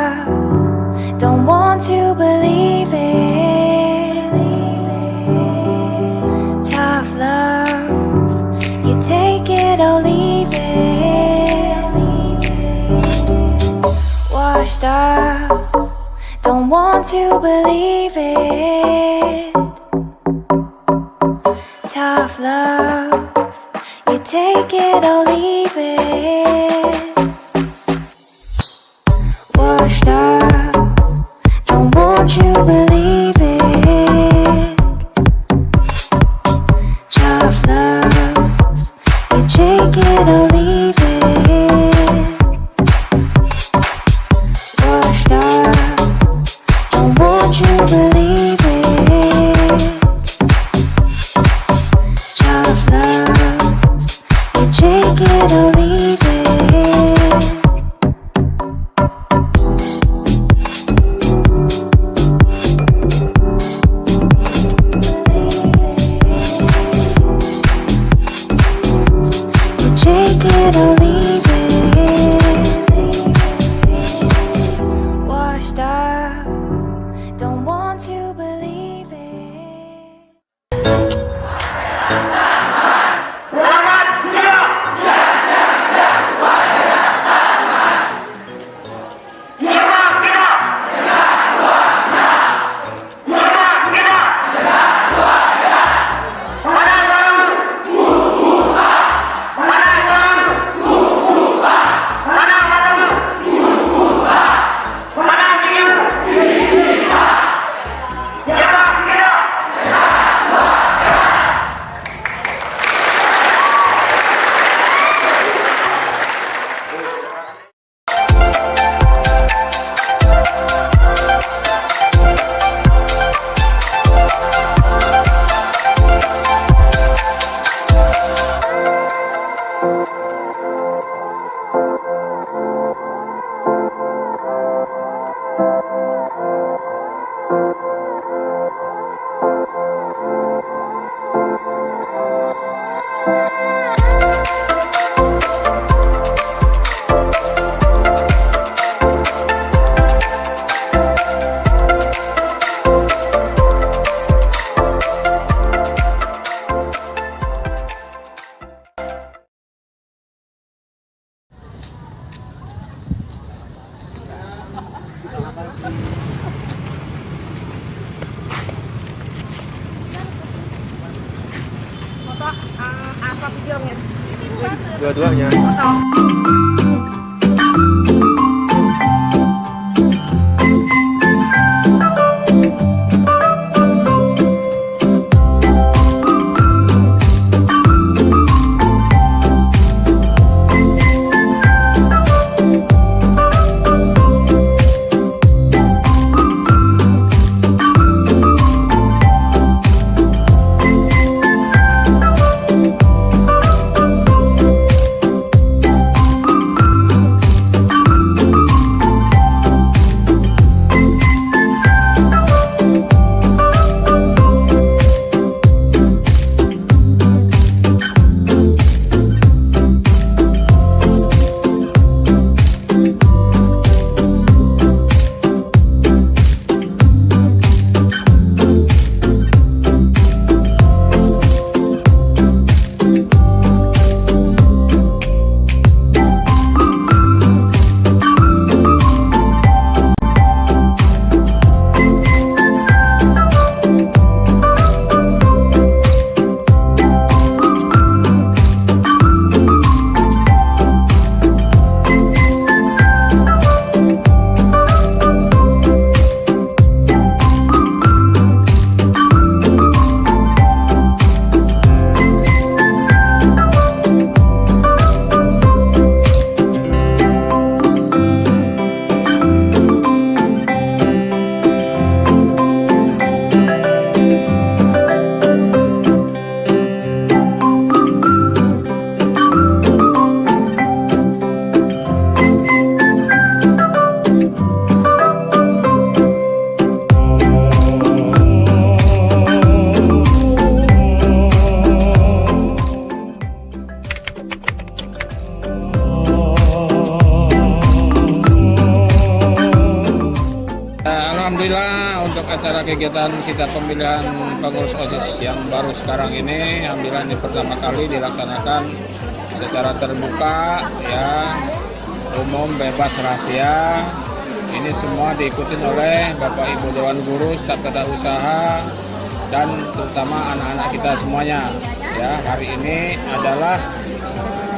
stop, don't want to believe it. Tough love, you take it or leave it. Washed up, don't want to believe it. Tough love, you take it or leave it. Washed up, don't want you believe it. Tough love, you take it or leave it. Washed up, don't want you believe it. Tough love, you take it or leave it. Take it or leave it. Washed up, don't want to believe it. Apa videonya? Dua-duanya. Alhamdulillah untuk acara kegiatan kita pemilihan pengurus OSIS yang baru sekarang ini, alhamdulillah ini pertama kali dilaksanakan secara terbuka, ya, umum, bebas, rahasia. Ini semua diikuti oleh Bapak Ibu Dewan Guru, staf tata usaha, dan terutama anak-anak kita semuanya. Ya, hari ini adalah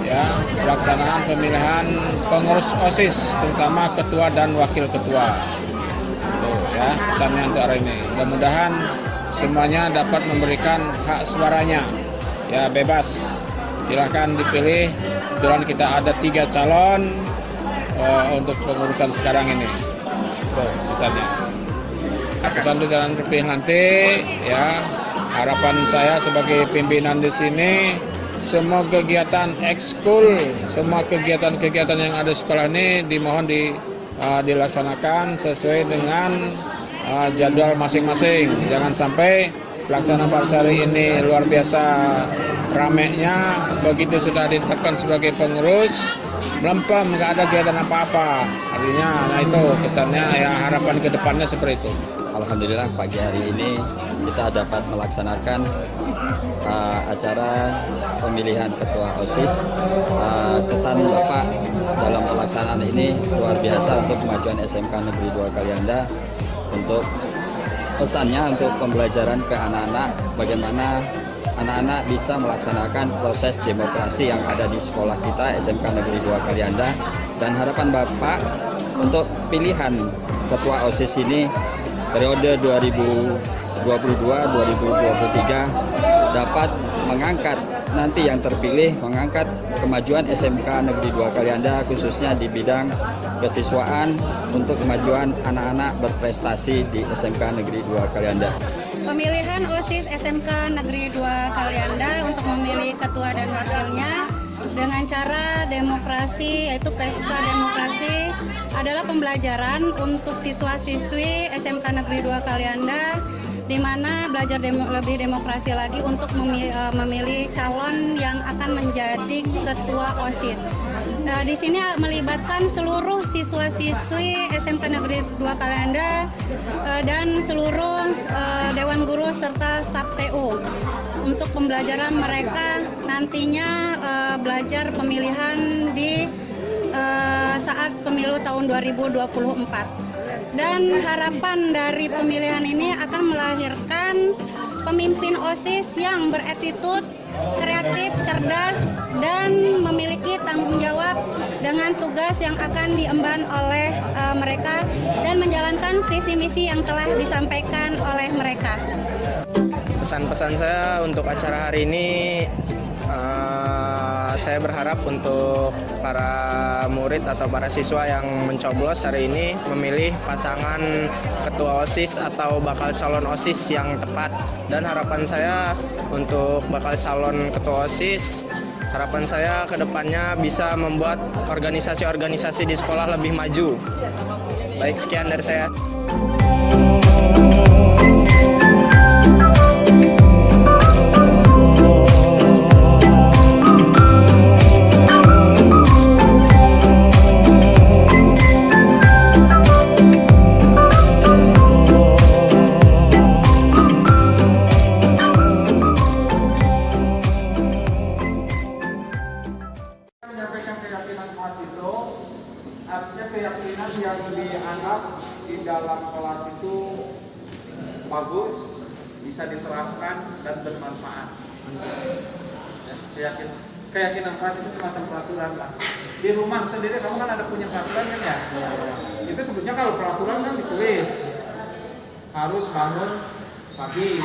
ya pelaksanaan pemilihan pengurus OSIS, terutama ketua dan wakil ketua. Tuh, ya, pesannya untuk hari ini. Mudah-mudahan semuanya dapat memberikan hak suaranya. Ya, bebas. Silahkan dipilih. Kebetulan kita ada 3 calon untuk pengurusan sekarang ini. Tuh, pesannya. Pesan itu jangan terpilih nanti, ya. Harapan saya sebagai pimpinan di sini, semua kegiatan ekskul, semua kegiatan-kegiatan yang ada di sekolah ini dimohon dilaksanakan sesuai dengan jadwal masing-masing. Jangan sampai pelaksanaan hari ini luar biasa ramenya, begitu sudah ditetapkan sebagai pengurus, melempem, nggak ada kegiatan apa-apa. Artinya, nah itu kesannya, ya harapan ke depannya seperti itu. Alhamdulillah pagi hari ini kita dapat melaksanakan acara pemilihan ketua OSIS. Kesan Bapak dalam pelaksanaan ini luar biasa untuk kemajuan SMK Negeri 2 Kalianda. Untuk pesannya untuk pembelajaran ke anak-anak, bagaimana anak-anak bisa melaksanakan proses demokrasi yang ada di sekolah kita SMK Negeri 2 Kalianda. Dan harapan Bapak untuk pilihan ketua OSIS ini periode 2022-2023 dapat mengangkat, nanti yang terpilih mengangkat kemajuan SMK Negeri 2 Kalianda, khususnya di bidang kesiswaan untuk kemajuan anak-anak berprestasi di SMK Negeri 2 Kalianda. Pemilihan OSIS SMK Negeri 2 Kalianda untuk memilih ketua dan wakilnya dengan cara demokrasi, yaitu pesta demokrasi, adalah pembelajaran untuk siswa-siswi SMK Negeri 2 Kalianda, di mana belajar lebih demokrasi lagi untuk memilih calon yang akan menjadi ketua OSIS. Di sini melibatkan seluruh siswa-siswi SMK Negeri 2 Kalianda dan seluruh Dewan Guru serta staf TU untuk pembelajaran mereka nantinya belajar pemilihan di saat pemilu tahun 2024. Dan harapan dari pemilihan ini akan melahirkan pemimpin OSIS yang beretitut, kreatif, cerdas, dan memiliki tanggung jawab dengan tugas yang akan diemban oleh mereka dan menjalankan visi misi yang telah disampaikan oleh mereka. Pesan-pesan saya untuk acara hari ini, saya berharap untuk para murid atau para siswa yang mencoblos hari ini memilih pasangan ketua OSIS atau bakal calon OSIS yang tepat. Dan harapan saya untuk bakal calon ketua OSIS, harapan saya ke depannya bisa membuat organisasi-organisasi di sekolah lebih maju. Baik, sekian dari saya. Artinya keyakinan yang dianggap di dalam kelas itu bagus, bisa diterapkan dan bermanfaat. Keyakinan kelas itu semacam peraturan lah. Di rumah sendiri kamu kan ada punya peraturan kan ya? Itu sebetulnya kalau peraturan kan ditulis, harus bangun pagi,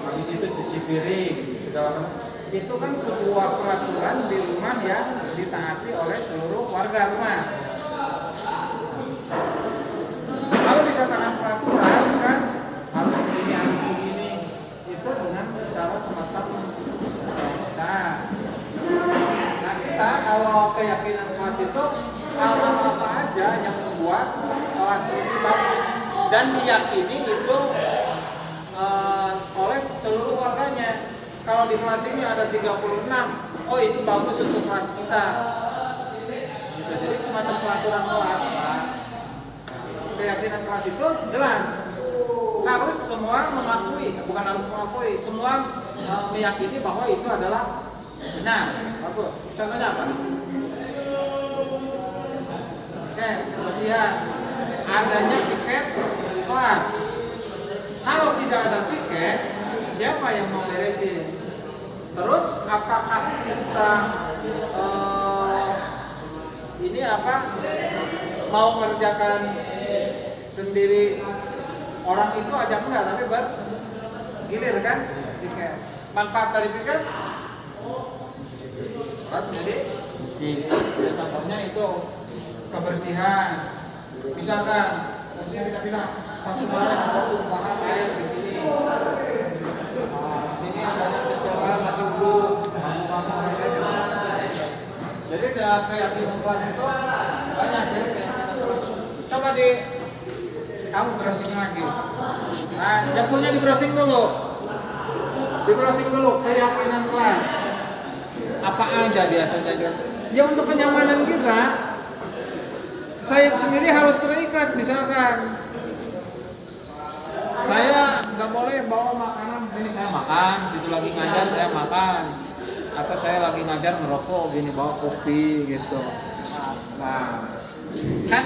habis itu cuci piring, itu kan sebuah peraturan di rumah yang ditaati oleh seluruh warga rumah. Kalau dikatakan peraturan kan harus begini, itu dengan secara semacam usaha. Nah kita kalau keyakinan kelas itu hal apa aja yang membuat kelas ini bagus dan diyakini itu oleh seluruh warganya. Kalau di kelas ini ada 36, oh itu bagus untuk kelas kita. Gitu. Jadi semacam peraturan kelas, Pak. keyakinan kelas itu jelas harus semua mengakui, bukan harus mengakui, semua meyakini bahwa itu adalah benar. Bagus. Contohnya apa? Oke, kebersihan. Adanya piket kelas. Kalau tidak ada piket, siapa yang mau beresin? Terus apakah kita ini apa mau mengerjakan sendiri? Orang itu aja enggak, tapi bergilir kan? Piket. Manfaat dari piket? Terus jadi contohnya itu kebersihan. Misalkan, maksudnya kita bilang pas kemarin ada tumpahan air di sini. Di sini banyak ceceran masih belum. Jadi dalam keyakinan kelas itu banyak ya. Coba kamu browsing lagi. Nah, dapurnya di browsing dulu. Di browsing dulu keyakinan kelas. Apa aja biasanya? Ya untuk kenyamanan kita. Saya sendiri harus terikat, misalkan saya nggak boleh bawa makanan ini saya makan, situ lagi ngajar saya makan, atau saya lagi ngajar ngerokok gini bawa kopi gitu. Nah, kan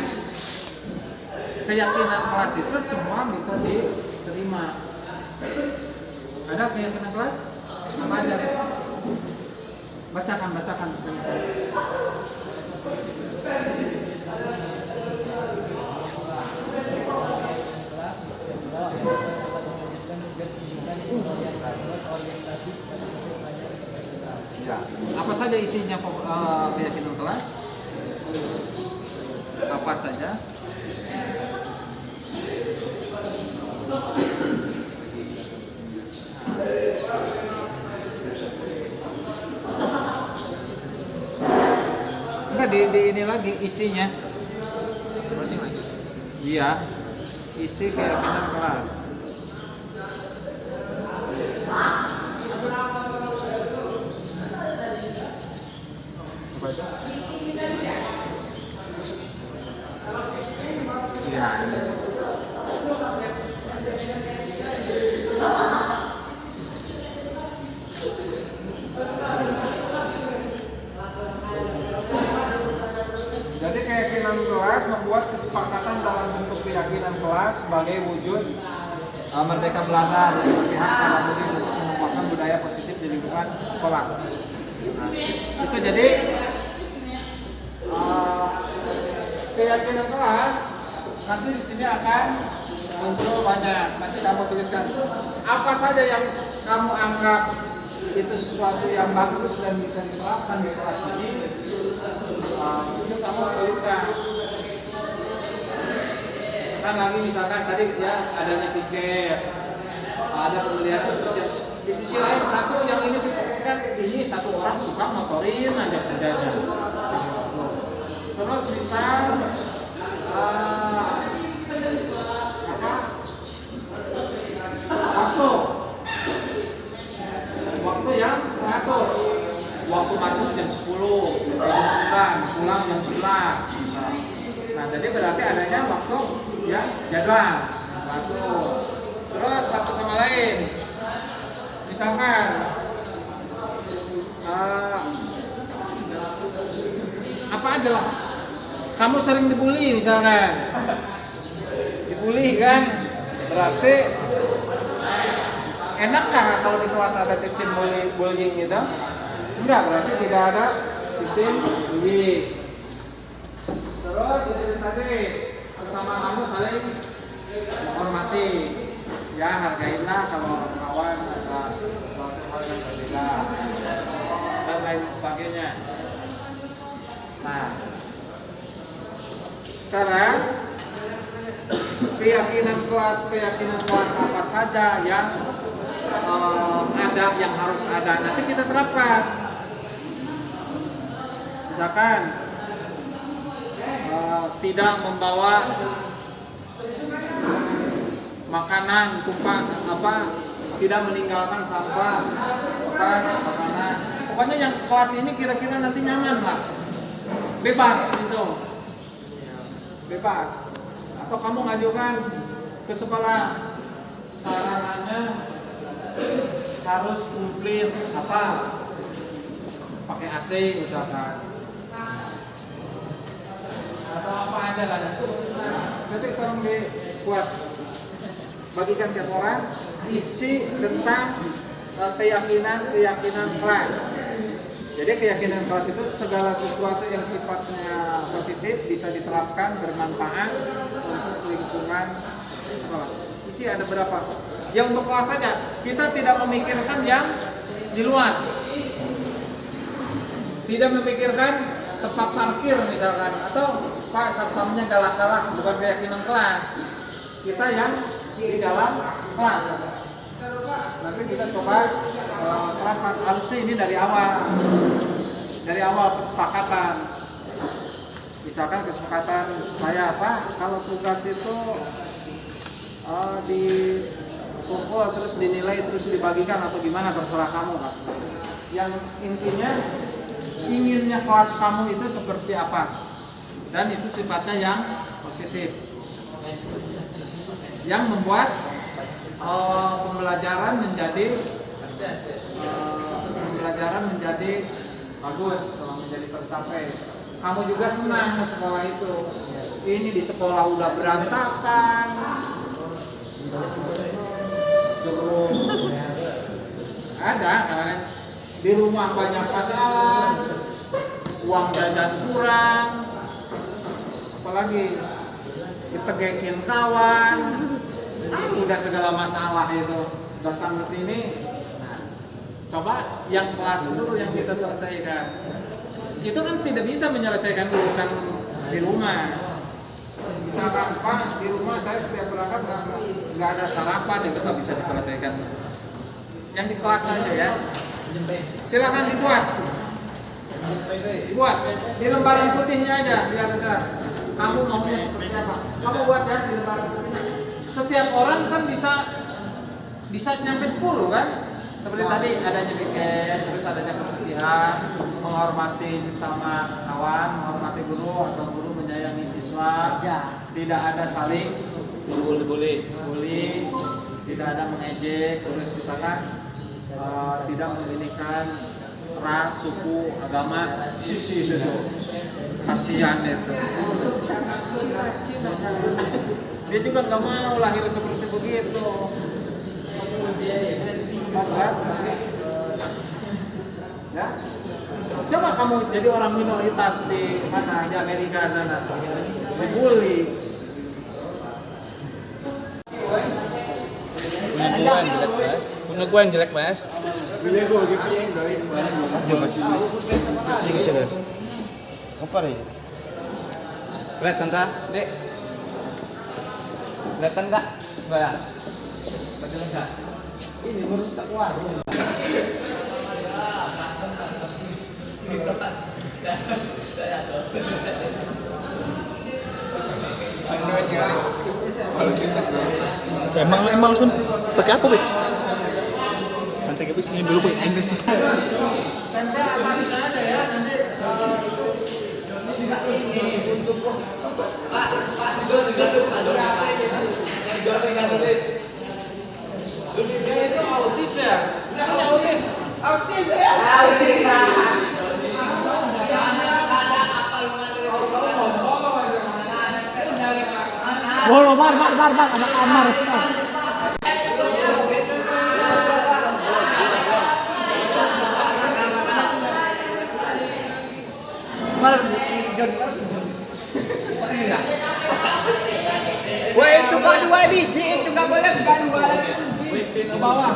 keyakinan kelas itu semua bisa diterima. Ada keyakinan kelas? Apa aja? Bacakan. Ya. Apa saja isinya keyakinan kelas? Apa saja? Enggak di ini lagi isinya. Browsing lagi. Iya. Isi keyakinan kelas. Ya. Jadi keyakinan kelas membuat kesepakatan dalam bentuk keyakinan kelas sebagai wujud merdeka Belanda dari pihak para murid untuk mengembangkan budaya positif di lingkungan sekolah. Nah, itu jadi keyakinan kelas nanti di sini akan muncul banyak. Nanti kamu tuliskan apa saja yang kamu anggap itu sesuatu yang bagus dan bisa diterapkan di kelas ini. Itu kamu tuliskan. Misalkan tadi ya adanya piket, ada pembelian kebersihan. Di sisi lain satu yang ini piket, ini satu orang tukang motorin aja kerjanya. Terus misal waktu yang teratur, waktu masuk jam 10, jam 9, pulang jam 11 misal. Nah jadi berarti adanya waktu yang jadwal waktu. Terus satu sama lain misalkan apa aja lah, kamu sering dibully misalkan, dibully kan, berarti enakkah kalau di kelas ada sistem bullying gitu? Enggak, berarti tidak ada sistem bullying. Terus tadi bersama kamu saling menghormati, ya hargailah kalau kawan ada suatu hal yang berbeda dan lain sebagainya. Nah, sekarang keyakinan kelas apa saja yang ada, yang harus ada, nanti kita terapkan. Misalkan tidak membawa makanan tumpah tidak meninggalkan sampah bekas makanan. Pokoknya yang kelas ini kira-kira nanti nyaman lah, bebas gitu, bebas. atau kamu ngajukan ke sekolah sarananya harus komplit apa, pakai AC misalkan, atau apa aja lah. Jadi tolong dibuat, bagikan ke orang isi tentang keyakinan kelas. Jadi keyakinan kelas itu segala sesuatu yang sifatnya positif bisa diterapkan, bermanfaat untuk lingkungan sekolah. Isi ada berapa? Ya untuk kelas saja. Kita tidak memikirkan yang di luar. Tidak memikirkan tempat parkir misalkan, atau Pak satpamnya galak-galak, bukan keyakinan kelas. Kita yang di dalam kelas. Nanti kita coba terapkan, harusnya ini dari awal kesepakatan. Misalkan kesepakatan saya Pak, kalau tugas itu dikumpul terus dinilai terus dibagikan atau gimana, terserah kamu Pak. Yang intinya inginnya kelas kamu itu seperti apa, dan itu sifatnya yang positif, yang membuat pembelajaran menjadi bagus, menjadi tercapai. Kamu juga senang ke sekolah itu. Ini di sekolah udah berantakan, terus ada kan, di rumah banyak masalah, uang jajan kurang, apalagi ditegekin kawan, udah segala masalah itu datang ke sini. Nah, coba yang kelas dulu yang kita selesaikan. Itu kan tidak bisa menyelesaikan urusan di rumah. Misalkan Pak, di rumah saya setiap berangkat nggak ada sarapan, itu nggak bisa diselesaikan. Yang di kelas saja ya. Silakan dibuat di lembaran putihnya aja biar jelas. Kamu maunya seperti apa? Kamu buat ya di lembaran putihnya. Setiap orang kan bisa nyampe 10 kan? Seperti tadi adanya weekend, terus adanya kebersihan, menghormati sesama kawan, menghormati guru atau guru menyayangi siswa, tidak ada saling bully, tidak ada mengejek, terus misalkan tidak memilihkan ras, suku, agama, sisi itu kasihan itu. Dia juga nggak mau lahir seperti begitu. Ya, coba kamu jadi orang minoritas di mana, di Amerika sana, dibully. Punya gue yang jelek mas. Apa nih? Kelihatan kah, Dek? Kelihatan kak? Coba ya. Ini merusak warung. Emang langsung pakai apa, Be? Nanti kita sini dulu, Be. Nanti atasnya ada ya, nanti dia itu autis ya? Autis ya? Mar, anak Amar. Wah itu kan 2 biji, itu nggak boleh bukan 2 ke bawah.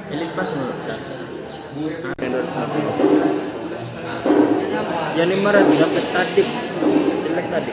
Elit pas menurut Kak. Ya 500 dapat tadi. Jelek tadi.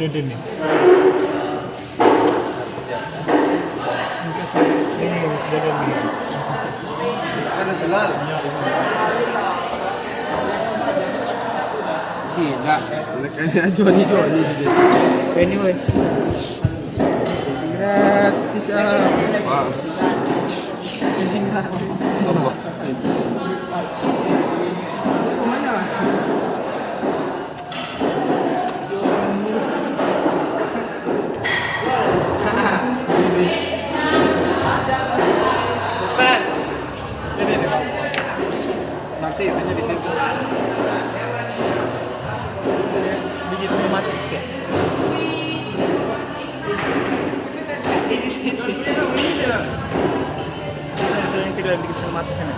Dede nih. Ini Dede nih. Ada telal. Tidak. Kayaknya Joni. Ini weh. Gratis ah. Wah. Nanti itunya di situ. Sedikit mati. Yang tidak dikit mati kan.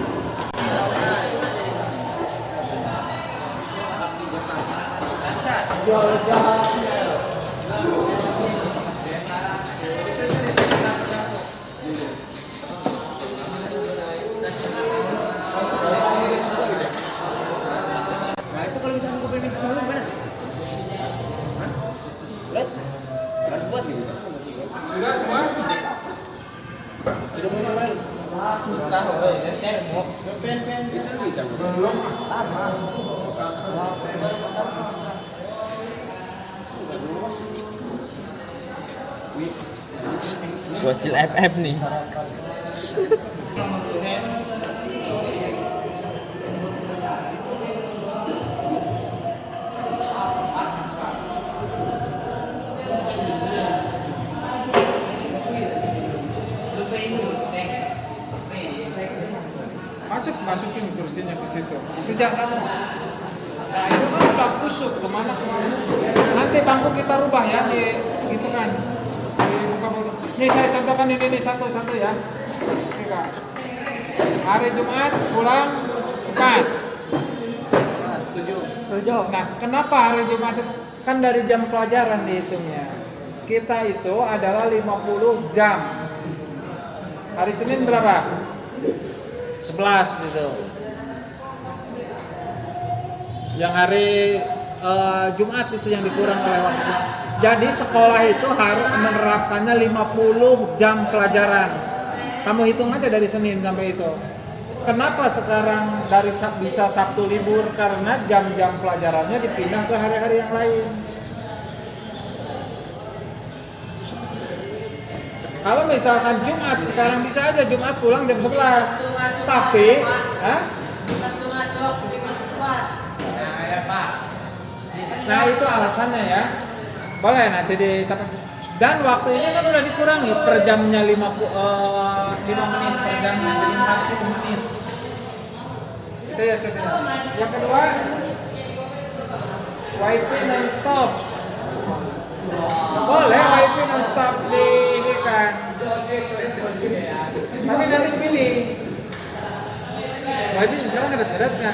Sudah semua? Bocil FF nih. Masukin kursinya ke situ. Itu jangan. Nah itu kan udah kusut kemana. Nanti bangku kita rubah ya, gitu kan. Nih saya contohkan ini satu-satu ya. Ini Kak. Hari Jumat pulang cepat. Setuju. Nah kenapa hari Jumat kan dari jam pelajaran dihitungnya. Kita itu adalah 50 jam. Hari Senin berapa? 11 gitu. Yang hari Jumat itu yang dikurang oleh waktu. Jadi sekolah itu harus menerapkannya 50 jam pelajaran. Kamu hitung aja dari Senin sampai itu. Kenapa sekarang dari bisa Sabtu libur? Karena jam-jam pelajarannya dipindah ke hari-hari yang lain. Kalau misalkan Jumat, sekarang bisa aja Jumat pulang jam 11. Tapi, nah itu alasannya ya. Boleh nanti dan waktu ini kan udah dikurangi per jamnya 5 menit per jamnya jadi 40 menit. Itu ya. Yang kedua, wifi non-stop. Boleh wifi non-stop di ini kan. Tapi nanti pilih. Wifi sekarang ngedet-ngedetnya.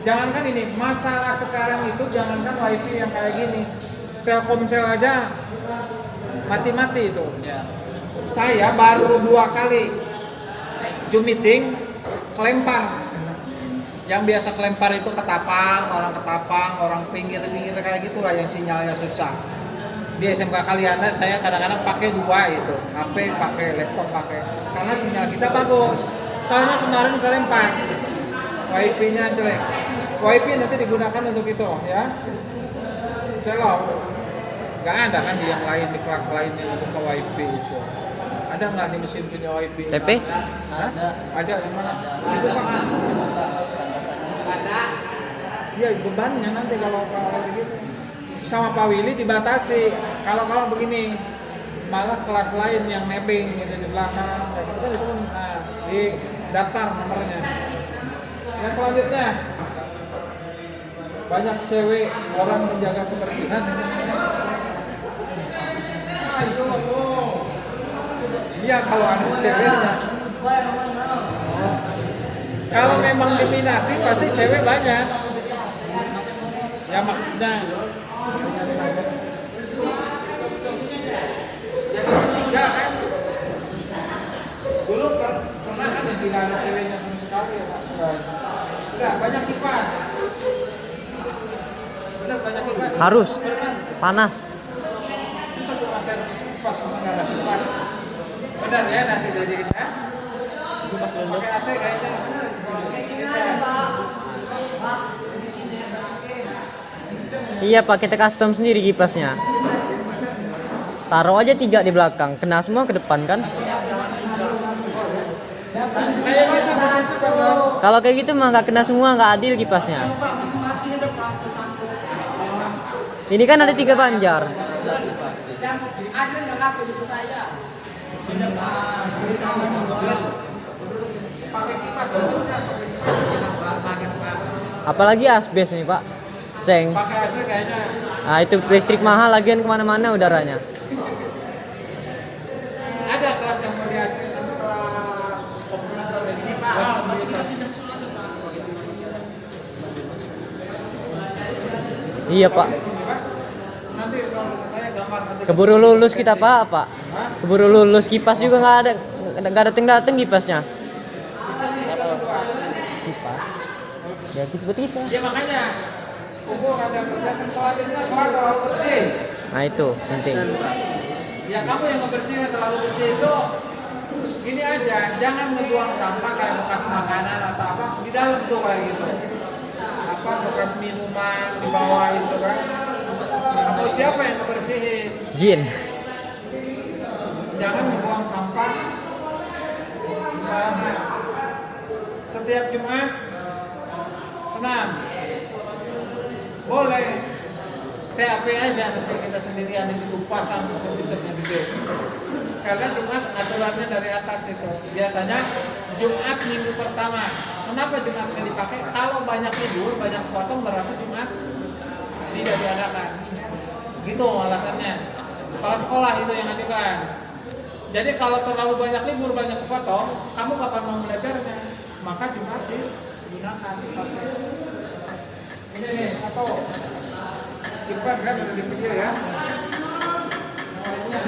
Jangankan ini, masalah sekarang itu jangankan wifi yang kayak gini. Telkomsel aja mati-mati itu. Saya baru 2 kali Zoom meeting kelempar. Yang biasa kelempar itu ketapang, orang pinggir-pinggir kayak gitulah yang sinyalnya susah. Di SMK Kalianda saya kadang-kadang pakai 2 itu, HP pakai, laptop pakai, karena sinyal kita bagus. Karena kemarin kelempar, wifi-nya jelek. Wifi nanti digunakan untuk itu ya. Celok, nggak ada kan di yang lain, di kelas lain yang buka wifi itu. Ada nggak di mesin punya wifi? TP? Ada di mana? Dibuka kan? Ada. Iya bebannya nanti kalau begitu. Sama Pak Willy dibatasi. Kalau begini malah kelas lain yang nebeng gitu di belakang, kita itu di daftar nomornya. Yang selanjutnya banyak cewek orang menjaga kebersihan. Iya kalau ada ceweknya. Kalau memang diminati pasti cewek banyak. Ya maksudnya. Yang ketiga kan, dulu pernah kan yang tidak ada ceweknya sama sekali ya Pak? Enggak, banyak kipas. Benar banyak kipas. Harus panas. servis kipas nggak ada kipas. Benar ya nanti diajakin ya. Pakai AC kayaknya kurangnya gini deh. Iya Pak, kita custom sendiri kipasnya. Taruh aja 3 di belakang, kena semua ke depan kan? Kalau kayak gitu mah nggak kena semua, nggak adil kipasnya. Ini kan ada 3 banjar. Apalagi asbes nih Pak, seng. Pakai AC kayaknya. Nah itu listrik mahal lagian kemana-mana udaranya. Ada kelas yang mau di AC, kelas komputer ini Pak. Iya Pak. Nanti kalau saya gambar nanti. Keburu lulus kita Pak. Keburu lulus, kipas juga nggak dateng kipasnya. Kipas. Ya kipas. Ya makanya kumpul ngajar kerja sekolahnya kelas selalu bersih. Nah itu penting. Ya kamu yang membersihkan selalu bersih itu gini aja, jangan ngebuang sampah kayak bekas makanan atau apa di dalam tuh kayak gitu. Apa bekas minuman di bawah itu kan. Atau siapa yang membersihin? Jin. Jangan membuang sampah sembarangan. Setiap Jumat senam. Boleh. TAP aja nanti kita sendirian di situ pasang komputernya gede. Karena Jumat aturannya dari atas itu. Biasanya Jumat minggu pertama. Kenapa Jumatnya dipakai? Kalau banyak libur, banyak potong berarti Jumat tidak diadakan. Gitu alasannya. Kalau sekolah itu yang ajukan. Jadi kalau terlalu banyak libur, banyak potong, kamu kapan mau belajarnya? Maka Jumat digunakan. Ini nih, satu. Simpan kan udah di video ya. Nomornya.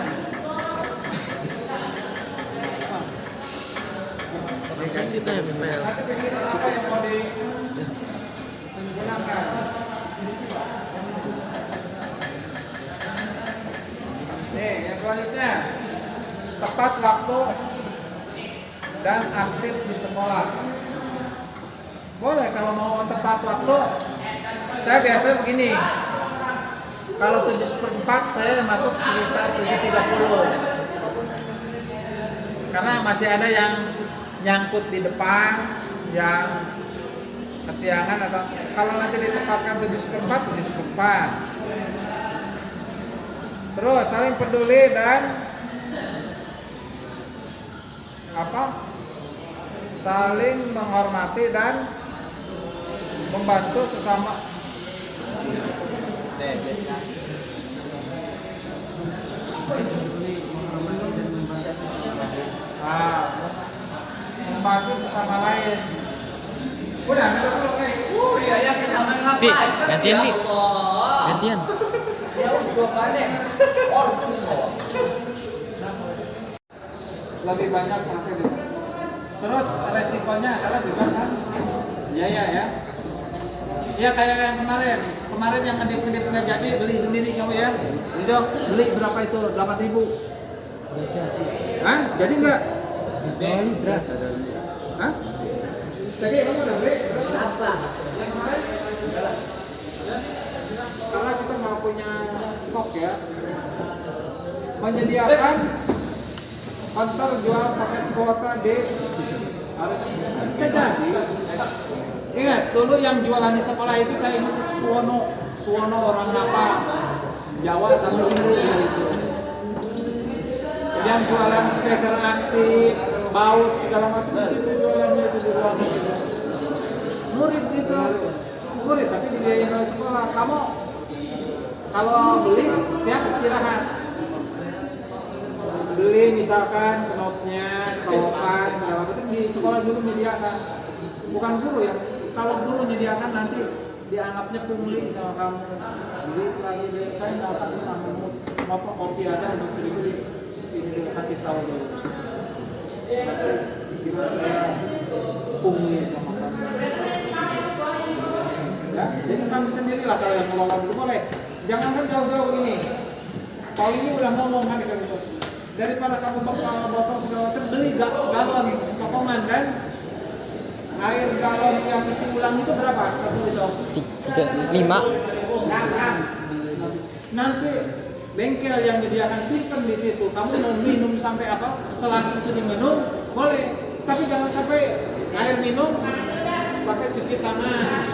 Aplikasi itu ya email. Nanti pikiran apa yang mau digunakan? Nih, yang selanjutnya tepat waktu dan aktif di sekolah. Boleh kalau mau tepat waktu. Saya biasa begini. Kalau 7/4 saya masuk sekitar 7:30. Karena masih ada yang nyangkut di depan, yang kesiangan atau kalau nanti ditempatkan 7/4, 7/4. Terus saling peduli dan saling menghormati dan membantu sesama. Membantu sesama lain. Udah, belum nih. Iya kita main apa? Pi, gantian Pi. Gantian. Lebih banyak pakai dulu. Terus resikonya adalah juga kan biaya ya. Ya kayak yang kemarin yang ngedip nggak jadi, beli sendiri kamu ya. Ini dong, beli berapa itu? 8.000. Hah? Jadi nggak? Hah? Tadi kamu udah beli? Berapa? Yang kemarin? Karena kita mau punya stok ya. Menyediakan kantor jual paket kuota di bisa jadi. Ingat, dulu yang jualan di sekolah itu saya ingat Suwono orang apa Jawa tahun dulu itu. Yang jualan speaker aktif, baut segala macam di situ jualannya itu di ruangan itu. Murid itu, murid tapi dibiayain oleh sekolah. Kamu kalau beli setiap istirahat. Beli misalkan knopnya, colokan, segala macam di sekolah dulu menyediakan. Bukan guru ya. Kalau guru menyediakan nanti dianggapnya pungli sama kamu. Beli lagi saya nggak akan mau kopi ada untuk 1.000 ini kasih tahu dulu. Kira saya pungli sama kamu. Ya, jadi kamu sendirilah kalau yang ngelola dulu boleh. Jangan kan jauh-jauh ini. Kalau ini udah ngomong kan gitu. Daripada kamu bakal botol segala macam, beli galon sokongan kan. Air galon yang isi ulang itu berapa? Satu itu. 5. Nanti bengkel yang menyediakan simpen di situ. Kamu mau minum sampai apa? Selama itu diminum boleh. Tapi jangan sampai air minum pakai cuci tangan.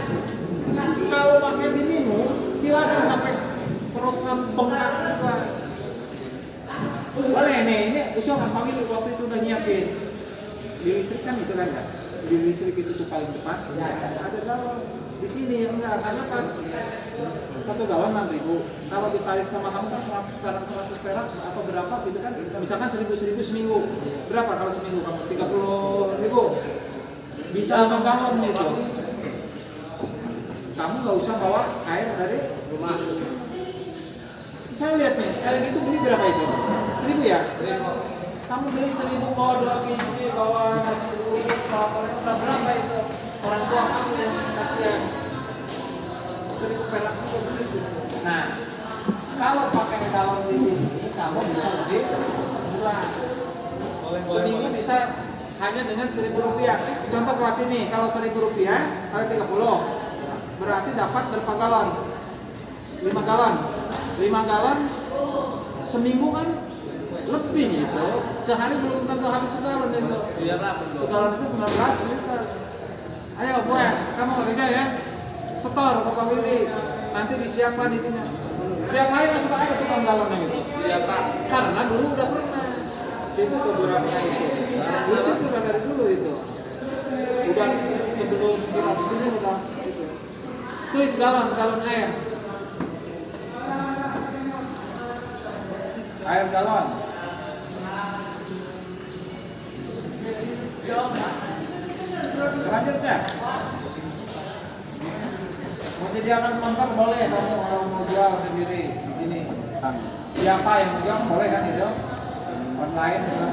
Kalau pakai diminum, silakan sampai perut bengkak juga. Boleh nih, ini usaha kami waktu itu udah nyiapin. Di listrik kan itu kan ya? Di listrik itu tuh paling depan. Ya, ada galon di sini yang enggak, karena pas 1 galon 6.000. Kalau ditarik sama kamu kan 100 perak atau berapa gitu kan? Misalkan 1.000 seminggu. Berapa kalau seminggu kamu? 30.000. Bisa 5 galon itu. Kamu nggak usah bawa air dari rumah. Saya lihat nih, kayak gitu beli berapa itu? 1.000 ya? Kamu beli 1.000 bawa 2 biji, bawa nasi uduk, bawa kolak, udah berapa itu? Orang tua kamu yang kasihan 1.000 perak itu beli. Nah, kalau pakai galon di sini, kamu bisa lebih murah. Seminggu bisa hanya dengan 1.000 rupiah. Contoh kelas ini, kalau 1.000 rupiah kali 30, berarti dapat berapa galon? 5 galon. 5 galon seminggu kan lebih itu. Sehari belum tentu habis segalon itu. Segalon itu 19 liter. Ayo buat, kamu kerja ya. Setor ke Pak Willy. Nanti disiapkan itunya. Tiap hari kan suka ada tukang galonnya gitu. Iya Pak. Karena dulu udah pernah. Situ kuburannya itu. Di situ udah dari dulu itu. Udah sebelum kita di sini udah itu. Tulis galon air. Air galon. Selanjutnya, mau menyediakan motor boleh, kamu kalau mau jual sendiri ini. Siapa yang mau jual boleh kan itu? Online kan?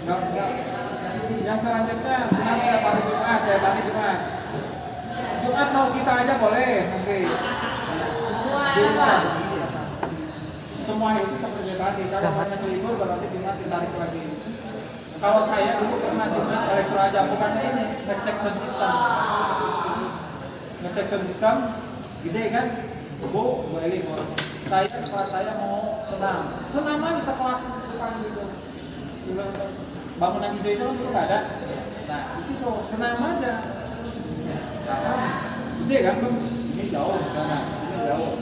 Enggak. Yang selanjutnya senangnya hari Jumat, ya tadi Jumat. Jumat mau kita aja boleh nanti. Jumat. Semua itu seperti tadi. Kalau hanya libur berarti Jumat ditarik lagi. Kalau saya dulu pernah Jumat elektro aja, bukan ini ngecek sound system. Ngecek sound system, gede kan? Bu Eli, saya mau senam aja sekelas depan gitu. Bangunan hijau itu kan dulu nggak ada. Nah di situ senam aja. Karena gede kan bang, ini jauh sana, sini jauh.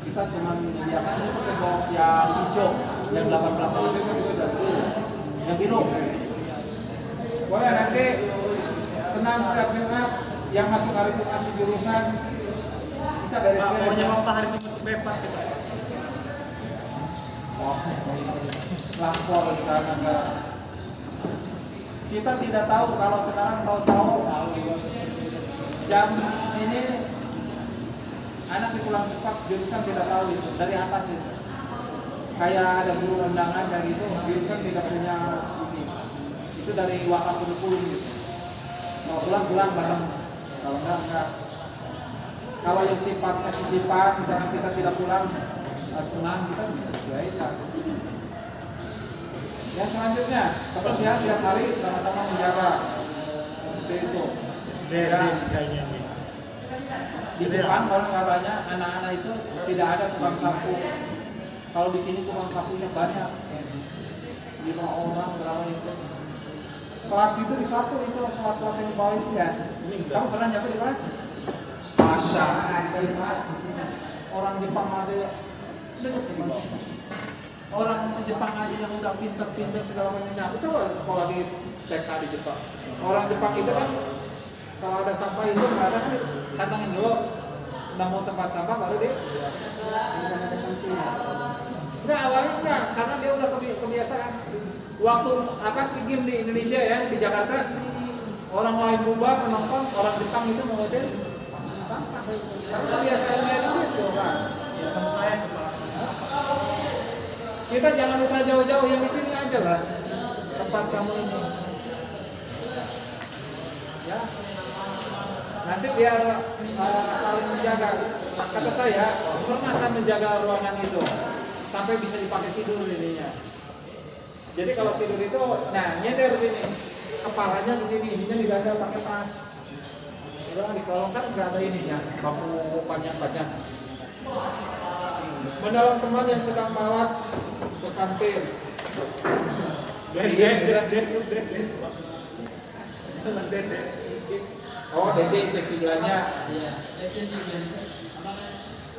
Kita cuma menyediakan tembok yang hijau, yang 18 cm itu udah dulu, yang biru. Boleh nanti senam setiap Jumat, yang masuk hari Jumat di jurusan bisa beres-beres. Pokoknya waktu hari Jumat bebas kita. Oh, lapor di sana enggak. Kita tidak tahu kalau sekarang tahu jam ini anak di pulang cepat jurusan tidak tahu itu dari atas itu. Kayak ada guru undangan kayak gitu, jurusan tidak punya ini. Itu dari wakaf kurikulum gitu. Mau pulang bareng, kalau enggak. Kalau yang sifatnya sisipan, misalnya kita tidak pulang senang, kita bisa sesuaikan. Yang selanjutnya, terus ya tiap hari sama-sama menjaga seperti itu. Di Jepang kalau katanya anak-anak itu tidak ada tukang sapu. Kalau di sini tukang sapunya banyak, 5 orang berapa itu. Kelas itu disapu itu kelas-kelas yang bawah itu ya. Kamu pernah nyapu di kelas? Masa ada di sini. Orang Jepang ada orang Jepang aja yang udah pinter segala macam nyapu. Coba sekolah di TK di Jepang. Orang Jepang itu kan kalau ada sampah itu nggak ada kan kantongin dulu. Udah mau tempat sampah baru deh. Ada sanksinya. Enggak awalnya enggak, karena dia udah kebiasaan. Waktu SEA Games di Indonesia ya di Jakarta, orang lain rubah penonton, orang Jepang itu mengotel sampah. Karena kebiasaannya di situ kan. Ya sama saya. Kita jangan usah jauh-jauh, yang di sini aja lah tempat kamu ini. Ya. Nanti biar saling menjaga. Kata saya, pernah saya menjaga ruangan itu. sampai bisa dipakai tidur ininya. Jadi kalau tidur itu, nah nyender sini, kepalanya di sini, ininya di dada pakai tas. Udah di kolong kan nggak ada ininya, baku panjang-panjang. Menolong teman yang sedang malas ke kantin. Oh, dede seksi belanja.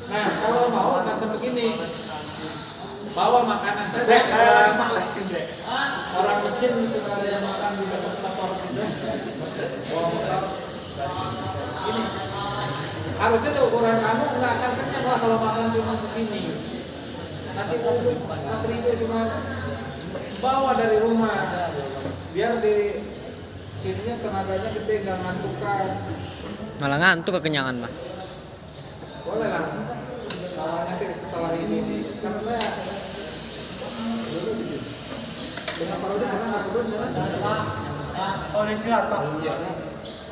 Nah, kalau mau macam begini, bawa makanan saja. Orang mesin sudah ada yang makan di dekat motor gitu. Bawa motor. Ini harusnya seukuran kamu nggak akan kenyang lah kalau makan cuma segini. Nasi uduk 4.000 cuma bawa dari rumah. Biar di sininya tenaganya gede, nggak ngantukan. Malah ngantuk kekenyangan mah. Boleh lah. Awalnya setelah ini karena saya dulu di sini. Dengan Pak Rudi pernah nggak turun jalan? Oh, ini silat Pak. Iya.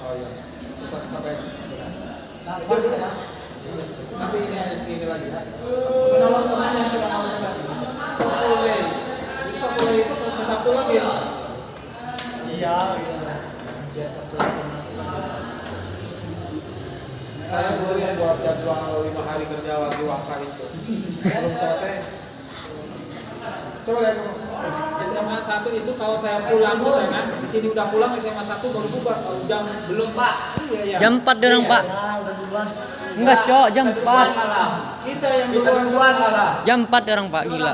Oh iya. Kita sampai. Nanti ini ada sedikit lagi. Menolong teman yang sudah mau tadi. Boleh. Boleh itu ke satu lagi. Iya. Saya boleh buat jadwal 5 hari kerja di Waka itu. Belum selesai. Coba lihat SMA 1 itu kalau saya pulang ke sana, di sini udah pulang SMA 1 baru bubar jam belum Pak. Iya. Jam 4 dorong Pak. Ya, udah duluan. Enggak Cok, jam 4. Kita yang duluan malah. Jam 4 dorong Pak, gila.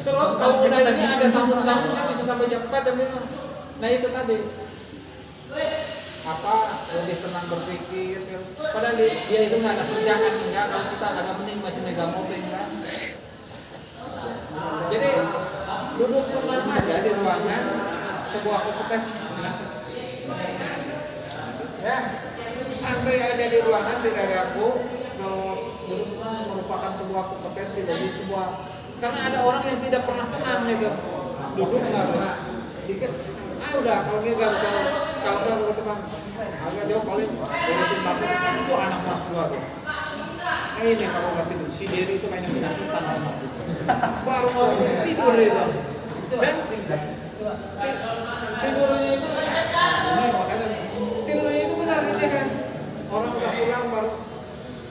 Terus kalau udah ini ada tamu-tamunya bisa sampai jam 4 jam 5. Nah itu tadi. Apa lebih tenang berpikir. Padahal dia itu nggak ada kerjaan, enggak. Kalau kita agak penting masih megang mobil kan. Jadi duduk tenang aja di ruangan sebuah kompetensi. Ya, santai aja di ruangan di dadaku. Kalau duduk merupakan sebuah kompetensi dari sebuah. Karena ada orang yang tidak pernah tenang gitu. Duduk nggak pernah. Dikit. Udah kalau nggak kalau teman agak jauh paling beresin batu itu anak mas gua tuh. Ini kalau udah tidur si Dery itu kayaknya penyakitan anak itu. Baru mau tidur itu. Dan tidurnya itu ini makanya tidurnya itu benar ini kan orang udah pulang baru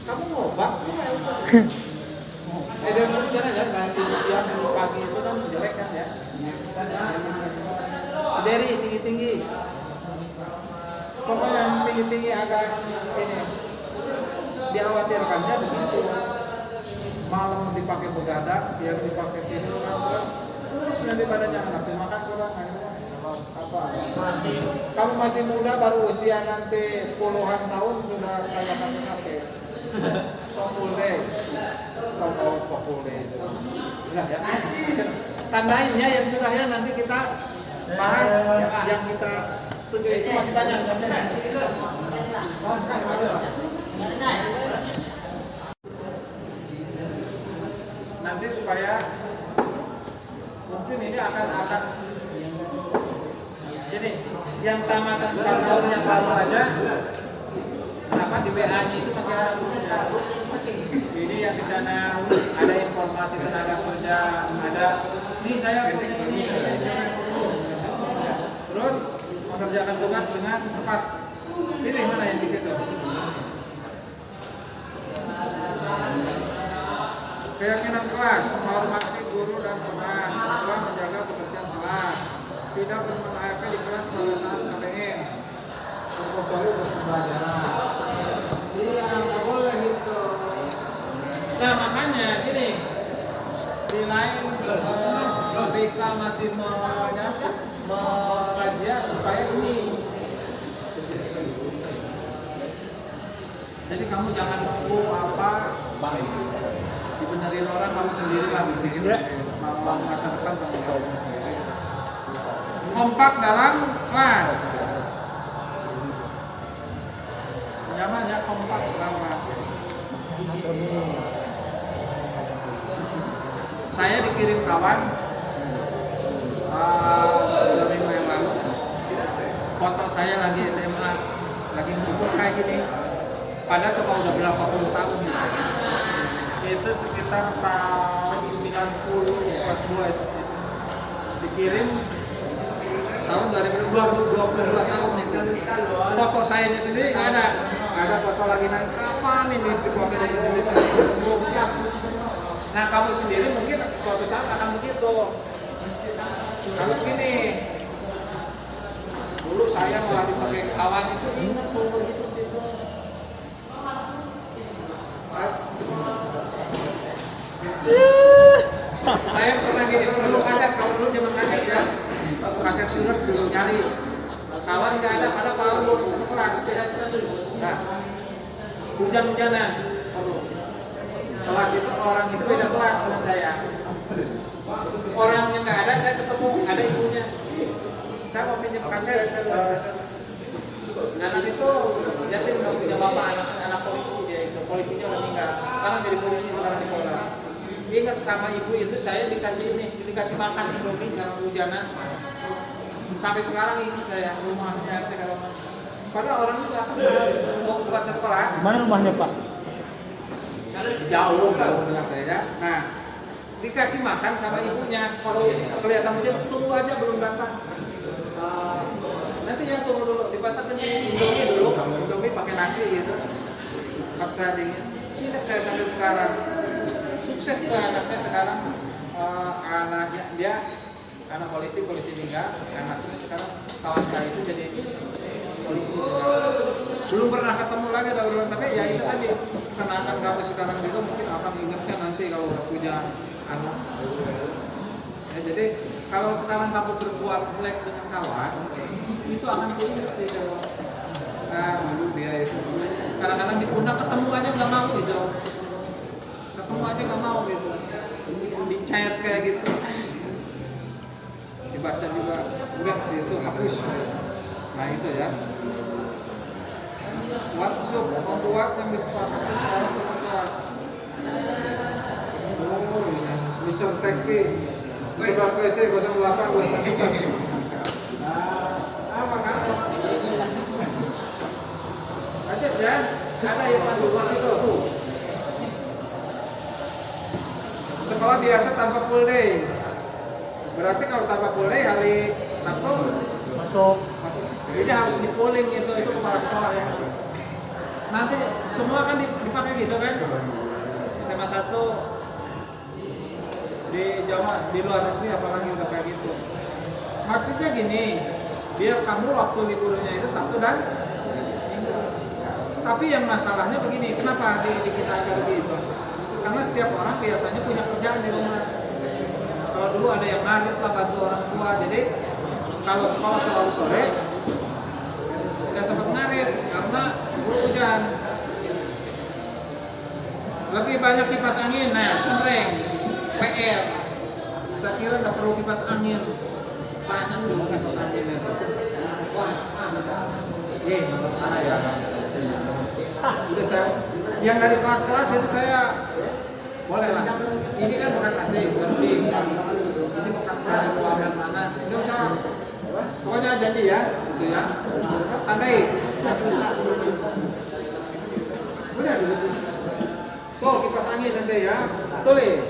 kamu ngobat dan kamu jangan nanti siang dan pagi itu kan jelek kan ya. Dari tinggi-tinggi. Pokoknya yang tinggi-tinggi agak ini dikhawatirkannya begitu. Malam dipakai begadang, siang dipakai tidur terus nanti badannya nafsu makan kurang apa? Kamu masih muda baru usia nanti puluhan tahun sudah kayak kakek. Stop full day. Udah ya. Tandainnya yang sudah ya nanti kita bahas yang kita setuju itu masih banyak. Nanti supaya mungkin ini akan sini yang tamatan 4 tahun yang lalu aja apa di WA-nya itu masih ada. Ini yang di sana ada informasi tenaga kerja ada. Ini saya terus mengerjakan tugas dengan tepat. Pilih mana yang di situ. Keyakinan kelas, menghormati guru dan teman, kedua menjaga kebersihan kelas, tidak bermain di kelas pada saat KBM, berkecuali untuk pembelajaran. Iya, nggak boleh gitu. Nah makanya gini, di lain BK masih meraja supaya ini. Jadi kamu jangan nunggu apa dibenerin orang, kamu sendiri lah bikin mau masa depan tanggung jawabmu sendiri. Kompak dalam kelas. Nyaman ya kompak dalam kelas. Saya dikirim kawan sudah minggu yang lalu foto saya lagi SMA lagi ngumpul kayak gini, padahal coba udah berapa puluh tahun gitu. itu sekitar tahun 90 kelas 2 SMP. Dikirim tahun 2022 tahun itu. Foto saya sendiri nggak ada. Ada foto lagi naik kapan ini di foto desa sendiri. Nah kamu sendiri mungkin suatu saat akan begitu. Kalau gini, dulu saya malah dipakai kawan itu ingat seumur hidup itu. Saya pernah gini, perlu kaset, kalau dulu zaman kaset ya, kaset surat dulu nyari. Kawan nggak ada kawan belum satu kelas. Nah, hujan-hujanan, kelas itu orang itu beda kelas dengan saya. Orangnya nggak ada, saya ketemu ada ibunya. Saya mau pinjam kaset. Anak itu yatim nggak punya bapak, anak polisi dia itu, polisinya udah meninggal. Sekarang jadi polisi sekarang di Polda. Ingat sama ibu itu saya dikasih makan Indomie karena hujanan. Sampai sekarang ingat saya rumahnya segala macam. Padahal orang itu akan mau buat sekolah. Mana rumahnya Pak? Jauh dengan saya. Nah, dikasih makan sama ibunya. Kalau kelihatan hujan tunggu aja belum datang. Nanti ya tunggu dulu dipasangkan Indomie dulu. Indomie pakai nasi gitu. Paksa dingin. Ingat saya sampai sekarang. Sukses tuh anaknya sekarang. Anaknya dia anak polisi meninggal. Anaknya sekarang kawan saya itu jadi polisi. Belum pernah ketemu lagi ada obrolan, tapi ya itu tadi kenangan kamu sekarang juga mungkin akan ingatnya nanti kalau udah punya anak. Ya, jadi kalau sekarang kamu berbuat jelek dengan kawan, itu akan diingat gitu. Nah, dulu dia itu kadang-kadang diundang ketemu aja nggak mau gitu. Ketemu aja nggak mau gitu. Di chat kayak gitu. Dibaca juga, udah sih itu hapus. Nah itu ya. WhatsApp membuat yang disepakati dalam satu kelas. Oh ini, Mr. Teki, Sobat PC 08211. Apa kan? Aja Jan, ada yang masuk kelas itu. Sekolah biasa tanpa full day. Berarti kalau tanpa full day hari Sabtu Masuk. Jadi harus di polling itu kepala sekolah ya. Nanti semua kan dipakai gitu kan. SMA 1 di Jawa, di luar negeri apalagi udah kayak gitu. Maksudnya gini, biar kamu waktu liburnya itu Sabtu dan Minggu. Tapi yang masalahnya begini, kenapa di kita agak begitu? Karena setiap orang biasanya punya kerjaan di rumah. Kalau dulu ada yang ngarit lah bantu orang tua, jadi kalau sekolah terlalu sore nggak sempat ngarit karena hujan. Lebih banyak kipas angin, nah kering, PR. Saya kira nggak perlu kipas angin, banyak dulu kipas angin itu. Mana ya? Udah saya, yang dari kelas-kelas itu saya boleh lah. Ini kan bekas AC, ini bekas ruangan mana? Nggak usah. Pokoknya janji ya, gitu ya. Tandai. Udah dulu. Tuh kipas angin nanti ya. Tulis.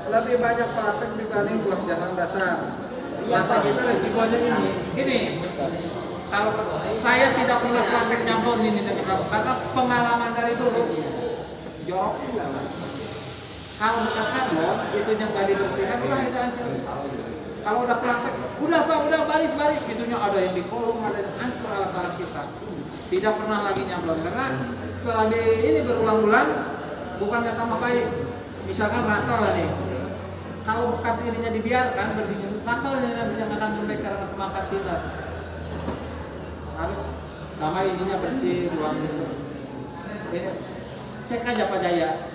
Lebih banyak praktek dibanding pelajaran dasar. Maka itu resikonya ini. Gini. Kalau saya tidak pernah praktek nyambon ini dengan kamu, karena pengalaman dari dulu. Jorok. Kalau bekas sablon itu yang nggak dibersihkan, udah itu hancur. Kalau udah praktek, udah baris-baris gitunya, ada yang di kolong, ada yang hancur alat-alat kita. Tidak pernah lagi nyablon karena setelah ini berulang-ulang, bukannya tambah baik. Misalkan nakal nih, kalau bekas ininya dibiarkan, berarti nakalnya yang akan membaik karena kemakan kita. Harus nama ininya bersih, ruang itu. Cek aja Pak Jaya,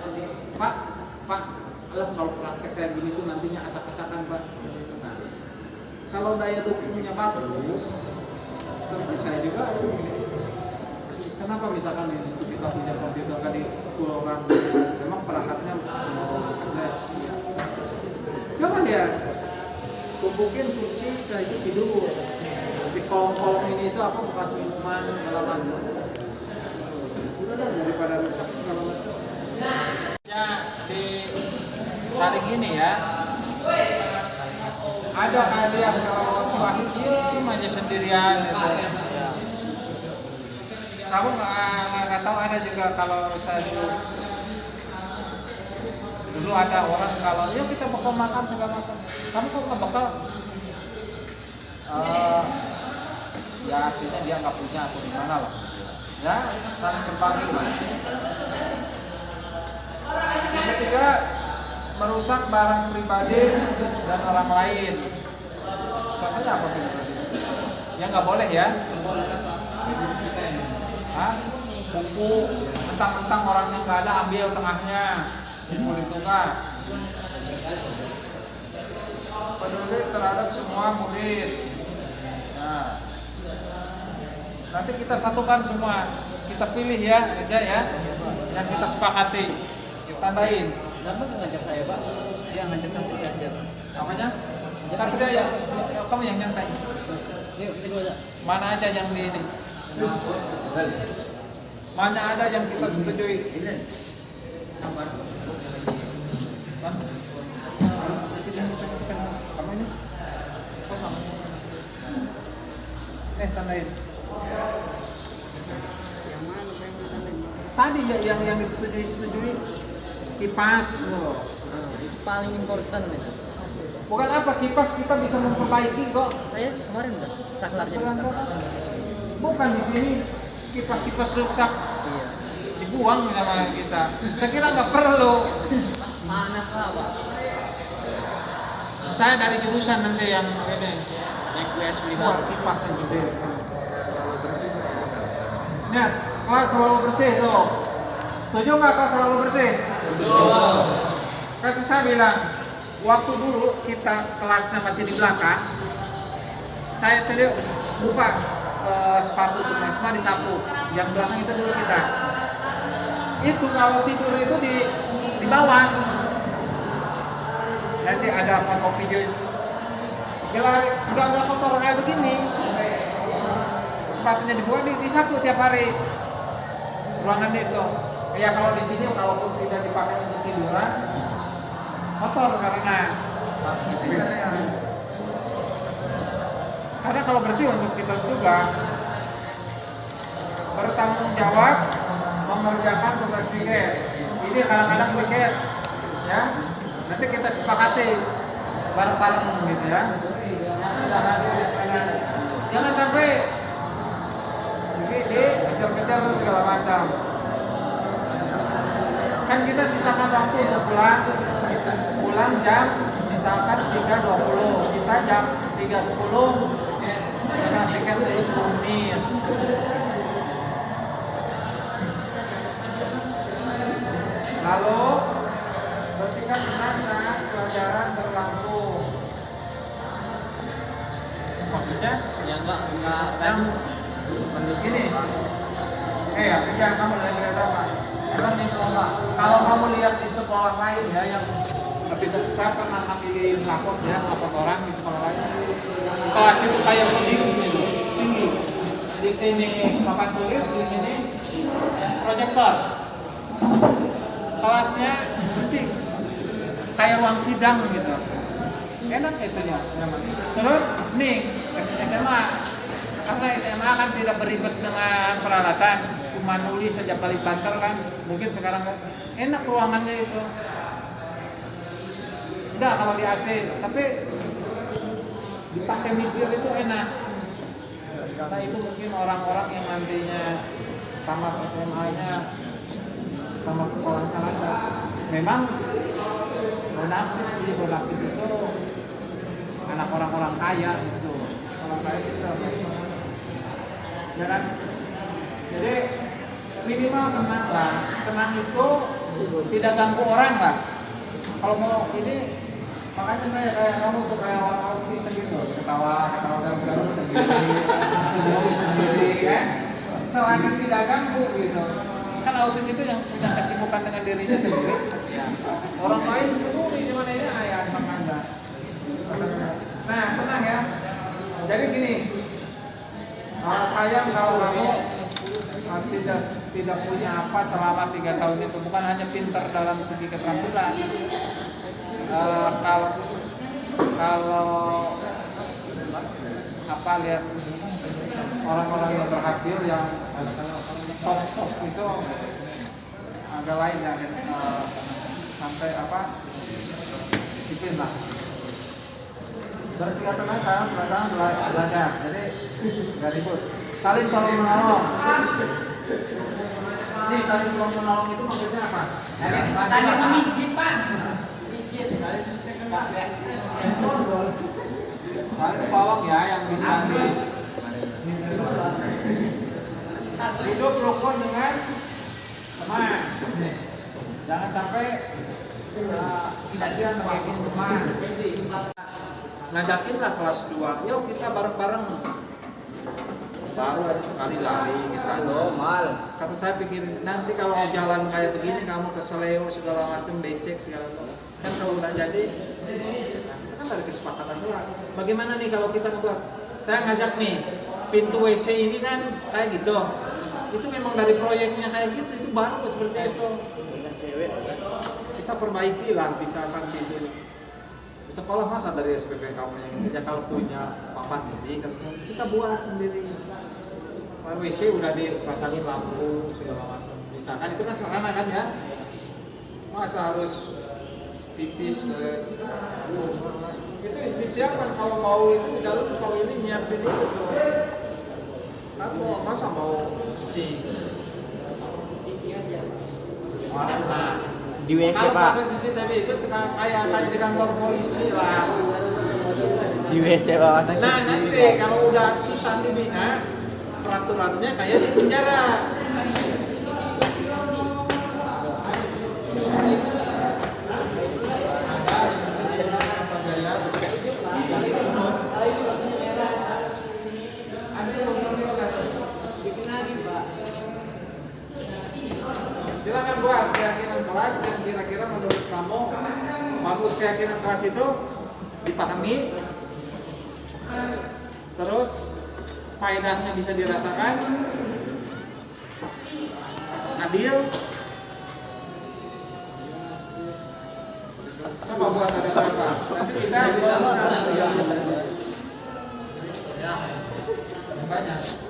Pak, alah kalau praktek kayak gini tuh nantinya acak-acakan Pak. Nah, kalau daya dukungnya bagus, tentu saya juga. Kenapa misalkan di situ kita punya komputer kan di kelurahan, memang perangkatnya mau sukses. Coba lihat, tumpukin kursi saya itu tidur di kolong-kolong ini itu apa bekas minuman segala macam. Udah daripada rusak segala macam. di saling ini ya. Ada kali yang kalau Wahid diem aja sendirian gitu. Kamu nggak tahu, ada juga kalau saya dulu ada orang kalau yuk kita bakal makan segala macam. Kamu kok nggak bakal? Ya artinya dia nggak punya atau gimana lah. Ya saling berbagi lah. Yang ketiga, merusak barang pribadi dan orang lain. Contohnya apa pribadi? Ya nggak boleh ya. Buku mentang-mentang orangnya nggak ada, ambil tengahnya, boleh tukar. Peduli terhadap semua murid. Nah, nanti kita satukan semua, kita pilih ya, aja ya, yang kita sepakati, tandain. Kenapa nggak ngajak saya, Pak? Iya, ngajak santri aja. Namanya? Santri aja. Kamu yang nyantai. Yuk, kita dua aja. Mana aja yang di ini? Mana ada yang kita setujui? Sabar. Kamu ini? Kosong. Tandain. Tadi ya yang disetujui kipas loh. Itu paling important itu. Bukan apa, kipas kita bisa memperbaiki kok. Saya kemarin udah saklarnya. Bukan di sini kipas-kipas rusak. Iya. Dibuang sama kita. Saya kira nggak perlu. Panas lah, Pak. Saya dari jurusan nanti yang ini. Yang kuliah beli Buat kipas yang gede. Lihat, kelas selalu bersih tuh. Setuju nggak kelas selalu bersih? Setuju. Kata saya bilang, waktu dulu kita kelasnya masih di belakang, saya sendiri lupa sepatu semua disapu. Yang belakang itu dulu kita. Itu kalau tidur itu di bawah. Nanti ada foto video itu. Udah kotor kayak begini. Sepatunya dibuat disapu tiap hari. Ruangan itu. Ya kalau di sini kalau tidak dipakai untuk tiduran, kotor karena kalau bersih untuk kita juga bertanggung jawab mengerjakan tugas piket. Ini kadang-kadang piket ya, nanti kita sepakati bareng-bareng gitu ya. Jangan sampai kejar-kejar segala macam. Kan kita sisakan waktu untuk pulang jam misalkan 3.20, kita jam 3.10 dengan tiket 10 menit. Lalu bersikap tenang saat pelajaran berlangsung. Maksudnya Ya enggak yang ini. Ya kamu lihat apa? Kalau kamu lihat di sekolah lain ya, yang saya pernah ambilin lapor orang di sekolah lain. Kelas itu kayak podium gitu, tinggi. Di sini papan tulis, di sini proyektor. Kelasnya bersih, kayak ruang sidang gitu. Enak itunya. Terus nih SMA, karena SMA kan tidak beribet dengan peralatan, cuma nulis saja paling banter kan. Mungkin sekarang enak ruangannya itu. Enggak kalau di AC, tapi dipakai mikir itu enak. Karena itu mungkin orang-orang yang nantinya tamat SMA-nya sama sekolah sana. Memang bonafit itu anak orang-orang kaya itu. Orang kaya itu. Jangan. Jadi minimal tenang lah. Tenang itu tidak ganggu orang lah. Kalau mau ini, makanya saya kayak kamu tuh kayak orang autis gitu, ketawa garu sendiri ya. Selagi tidak ganggu gitu. Kan autis itu yang punya kesibukan dengan dirinya sendiri. Ya. Orang lain peduli gimana ini ayah Anda. Nah, tenang ya. Jadi gini, sayang kalau kamu tidak punya apa selama 3 tahun itu, bukan hanya pintar dalam segi keterampilan. Kalau apa lihat orang-orang yang berhasil yang top itu agak lain ya, sampai apa disiplin lah. Bersikap tenang, saya belajar, jadi nggak ribut. Saling tolong menolong. Nih, saling tolong menolong itu maksudnya apa? Saling memijit, Pak. Mijit. Saling tolong ya, yang bisa hidup rukun dengan teman. Jangan sampai kasihan makin teman. Ngajakin lah kelas 2, yuk kita bareng-bareng. Baru ada sekali lari ke sana. Kata saya pikirin, nanti kalau jalan kayak begini kamu keseleo segala macam, becek segala macam. Kan kalau udah jadi, kan dari kesepakatan dulu. Bagaimana nih kalau kita buat? Saya ngajak nih, pintu WC ini kan kayak gitu. Itu memang dari proyeknya kayak gitu, itu baru seperti itu. Kita perbaiki lah, bisa kan pintu. Sekolah masa dari SPP kamu yang itu ya, kalau punya papan ini kita buat sendiri. WC udah dipasangin lampu segala macam. Misalkan itu kan sarana kan ya. Masa harus pipis itu disiapkan, kalau mau itu di dalam, kalau ini nyiapin itu tuh. Kamu masa mau nah, Di WC, kalau Pak. pasang CCTV itu sekarang kayak di kantor polisi lah. Di WC, Pak. Nah nanti kalau udah susah dibina, peraturannya kayak di penjara. Silakan buat keyakinan kelas yang kira-kira menurut kamu bagus. Keyakinan kelas itu dipahami, terus faedahnya bisa dirasakan, adil. Coba buat ada berapa? Nanti kita banyak.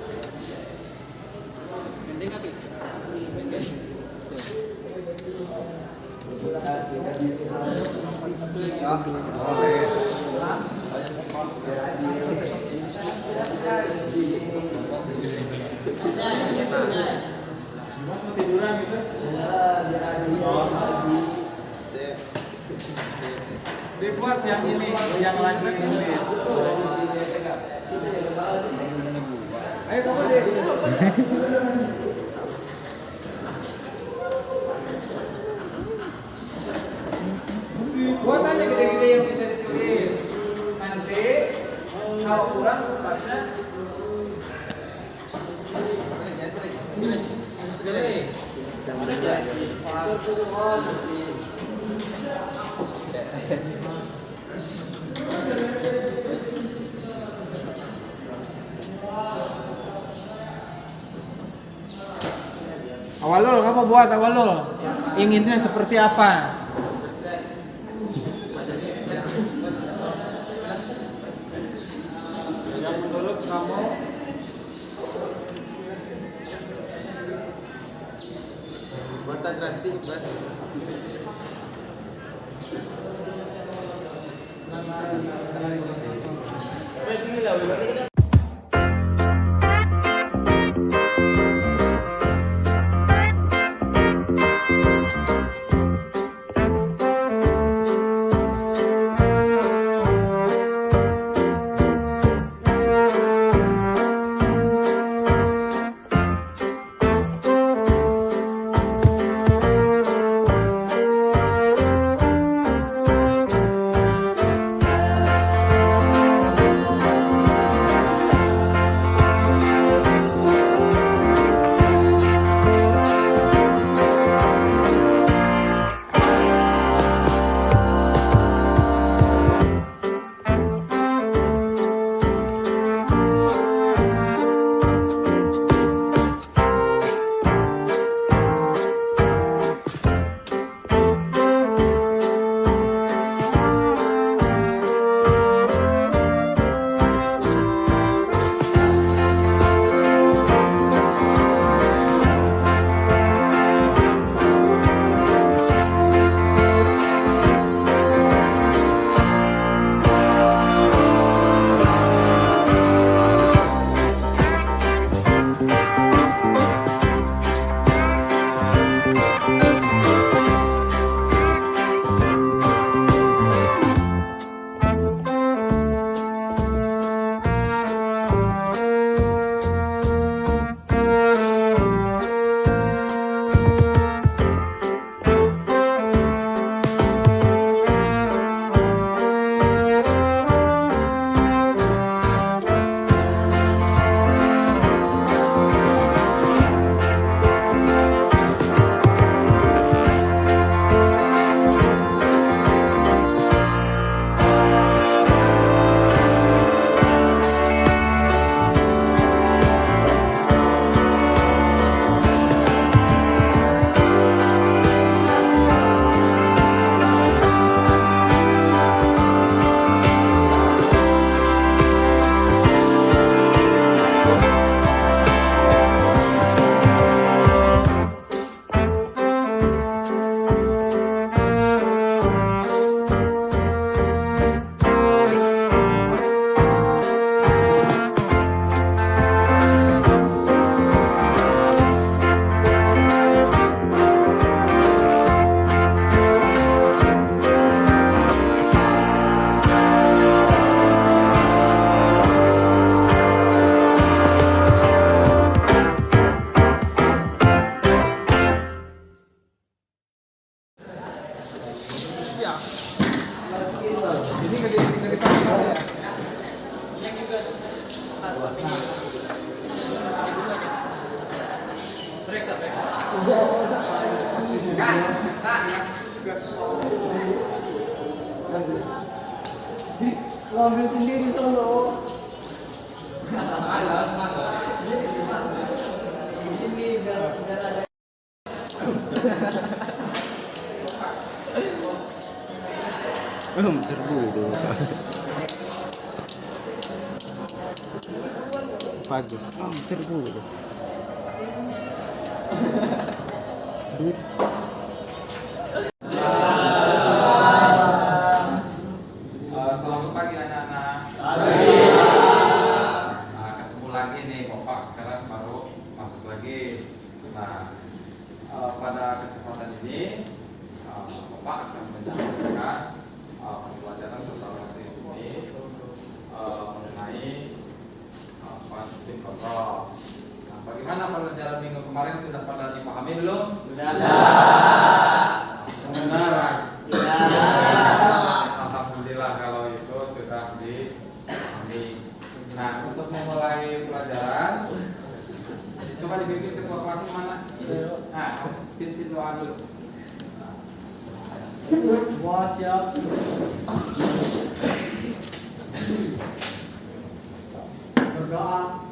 Tiduran gitu. Dibuat yang ini, yang lagi nulis. Ayo kamu deh. Buat aja gede-gede yang bisa ditulis. Nanti kalau kurang kertasnya Awalul, kamu buat awalul. Inginnya seperti apa? Yang menurut kamu Buatan gratis, buat. Ngambil sendiri solo. Serbu itu. Bagus. Serbu itu. Selamat pagi anak-anak. Nah, ketemu lagi nih Bapak, sekarang baru masuk lagi. Nah, pada kesempatan ini Bapak akan menyampaikan pembelajaran tentang materi ini mengenai sistem kontrol. Nah, bagaimana pelajaran minggu kemarin, sudah pada dipahami belum? Sudah. Benar. Alhamdulillah kalau itu sudah dipahami. Nah, untuk memulai pelajaran, coba dibikin ketua kelas mana? Nah, pimpin doa dulu. Semua siap. Berdoa.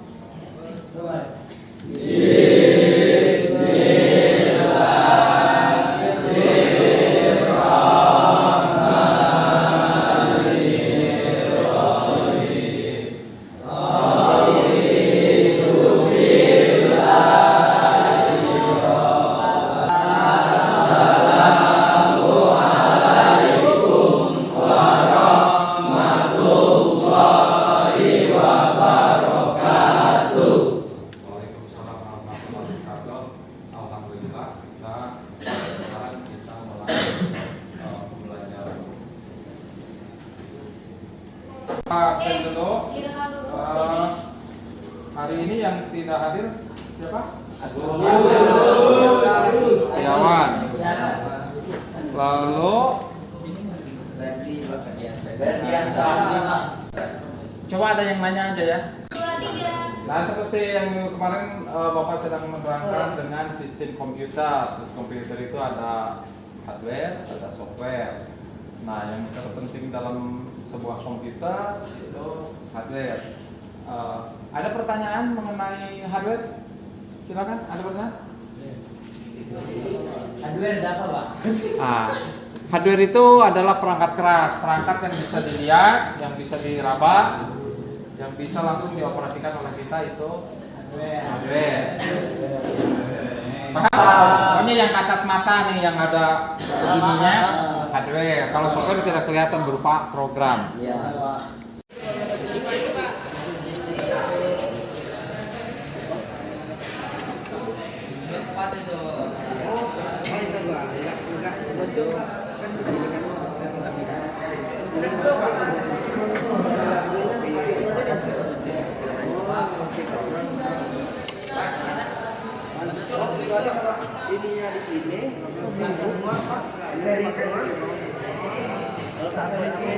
Waalaikumsalam warahmatullahi wabarakatuh. Alhamdulillah sekarang kita mulai pembelajaran. Absen dulu. Hari ini yang tidak hadir siapa? Agus Setiawan. Lalu coba ada yang nanya aja ya. Nah, seperti yang kemarin Bapak sedang menerangkan dengan sistem komputer. Sistem komputer itu ada hardware, ada software. Nah, yang terpenting dalam sebuah komputer itu hardware. Ada pertanyaan mengenai hardware? Silakan, ada pertanyaan? Hardware ada apa, Pak? Hardware itu adalah perangkat keras, perangkat yang bisa dilihat, yang bisa diraba, yang bisa langsung dioperasikan oleh kita itu hardware. Pokoknya yang kasat mata nih, yang ada begininya hardware. Kalau software tidak kelihatan berupa program. Kecuali kalau ininya di sini, langkah semua Pak, seri semua. Kalau tak seri,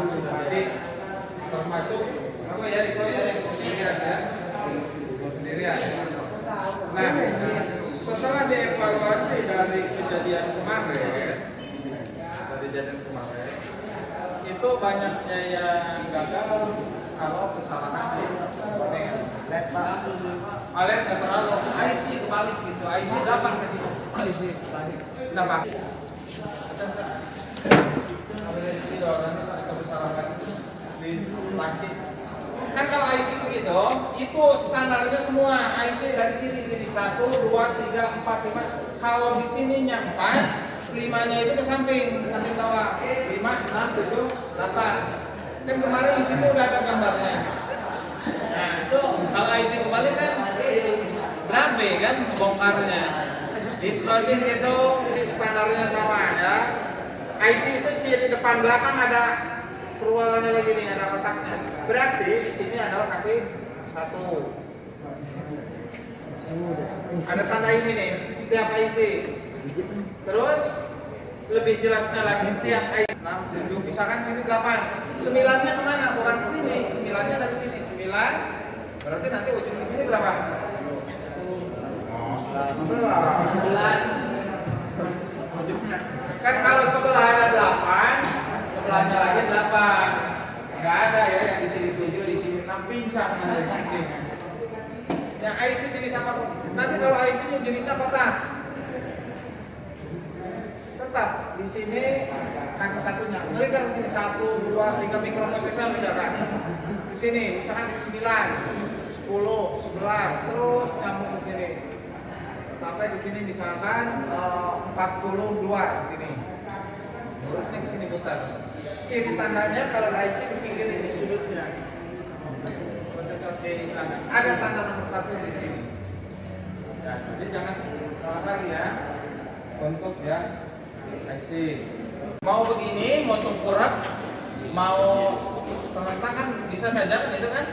yang sudah hadir termasuk apa ya itu ya yang sendirian ya sendirian. Nah, setelah dievaluasi dari kejadian kemarin itu banyaknya yang gagal kalau kesalahan di LED nggak terlalu, IC kebalik gitu, IC dapat ke situ, IC kebalik dapat. Kan kalau IC begitu, itu standarnya semua IC dari kiri sini 1, 2, 3, 4, 5. Kalau di sininya 4, 5-nya itu ke samping bawah. 5, 6, 7, 8. Kan kemarin di sini udah ada gambarnya. Nah itu kalau IC kembali kan berabe kan bongkarnya. Di slotting itu standarnya sama ya. IC itu ciri depan belakang ada ruangannya lagi nih, ada kotaknya. Berarti di sini adalah kaki 1. Ada tanda ini nih, setiap IC. Terus lebih jelasnya lagi setiap IC 6, 7, misalkan sini 8. 9-nya kemana? Bukan ke sini. 9-nya dari sini. 9. Berarti nanti ujung di sini berapa? 11. Kan kalau sebelah ada 8, sebelahnya lagi 8. Nggak ada ya yang di sini 7, di sini 6, pincang. Yang IC jenis apa? Nanti kalau IC-nya jenisnya kotak, tetap di sini kaki satunya. Ngelihat di sini 1, 2, 3 mikroprosesor misalkan. Di sini misalkan di 9, 10, 11, terus nyambung di sini. Sampai di sini misalkan 42 di sini. Terusnya di sini putar. Ciri tandanya kalau IC di pinggir ini sudutnya. Prosesor D ada tanda nomor 1 di sini. Ya, jadi jangan salah lagi ya. Untuk ya IC. Mau begini, mau tengkurap, mau terletak kan bisa saja kan itu kan?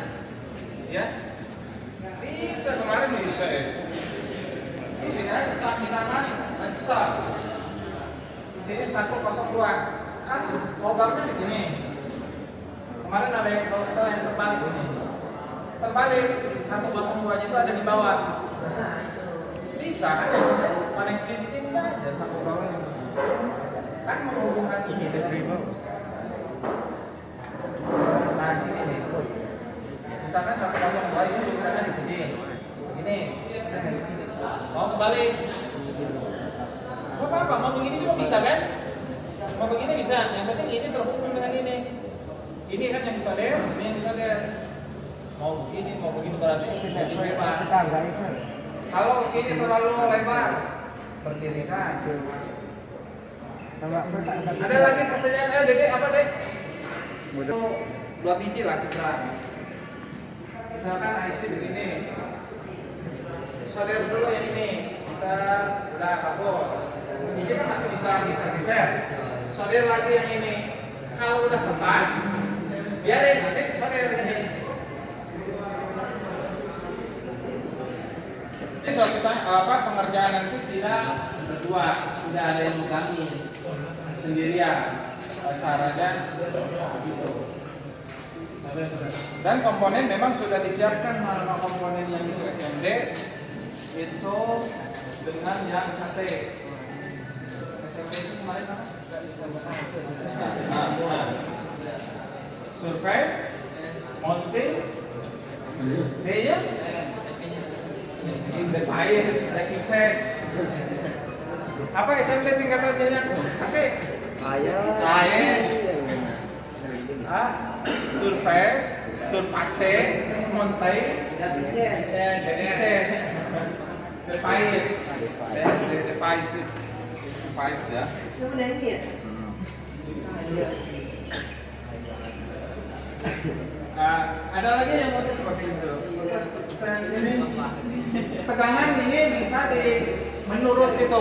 Ya. Bisa kemarin bisa ya. Ini kan misalkan susah. Di sini 102 kan logamnya di sini. Kemarin ada yang kalau misalnya yang terbalik ini. Terbalik 102 itu ada di bawah. Bisa kan ya? Koneksi di sini aja satu bawah. Kan menghubungkan ini dari bawah. Nah ini nih tuh. Misalkan 102 ini tulisannya di sini. Ini. Mau kembali? Gak apa-apa, mau begini juga bisa kan? Mau begini bisa, yang penting ini terhubung dengan ini. Ini kan yang disolder, ini yang disolder. Mau begini berarti ini bebas. Kalau ini terlalu lebar, berdirikan. Ada lagi pertanyaan, Dede apa Dek? Itu 2 biji lah kita. Misalkan IC begini. Solder dulu yang ini, kita udah kabus. Ini kan masih bisa geser. Solder lagi yang ini. Kalau udah tepat, biarin nanti solder ini. Jadi suatu saat pengerjaan nanti tidak berdua, tidak ada yang megangin sendirian. Caranya gitu. Dan komponen memang sudah disiapkan mana komponen yang itu SMD. Itu dengan yang KT. SMP itu kemarin apa? Surface, mounting, layer, independence, repitches. Apa SMP singkatannya? KT. Surface, surface, mounting, repitches. Device ya. Itu menyanyi ya? Nah, ada lagi yang mau seperti itu. Tegangan ini bisa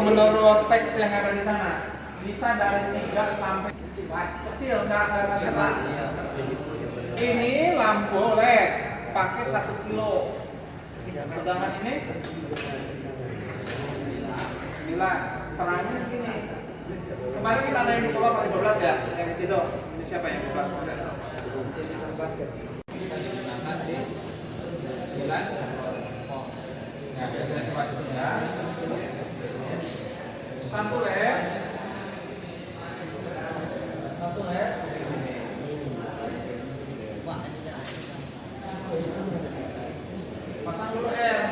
menurut teks yang ada di sana. Bisa dari 3 sampai kecil, enggak. Ini lampu LED pakai 1 kilo. Tegangan ini 9, terangnya segini. Kemarin kita ada yang dicoba pakai 12 ya, yang di situ. Ini siapa yang 12? Bisa digunakan di 9. Nah, kita coba dulu ya. 1 LED. 1 LED. Pasang dulu R.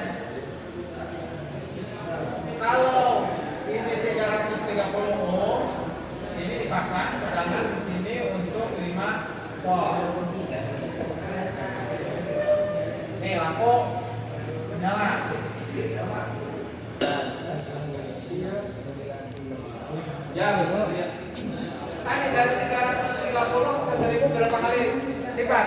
Kalau ini 330 ohm, ini dipasang tegangan di sini untuk 5 volt. Nih lampu nyala. Ya bisa ya. Tadi dari 330 ke 1000 berapa kali lipat?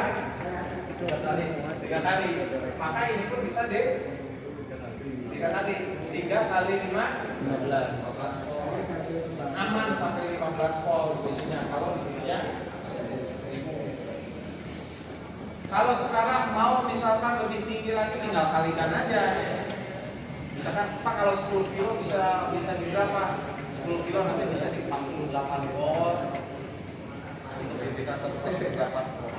3 kali. Maka ini pun bisa 3 kali. 3 kali 5 15. aman sampai 15 volt jadinya. Kalau di sininya 1000. Kalau sekarang mau misalkan lebih tinggi lagi tinggal kalikan aja. Misalkan Pak kalau 10 kilo bisa di berapa? 10 kilo nanti bisa di 48 volt. Untuk indikator 48 volt.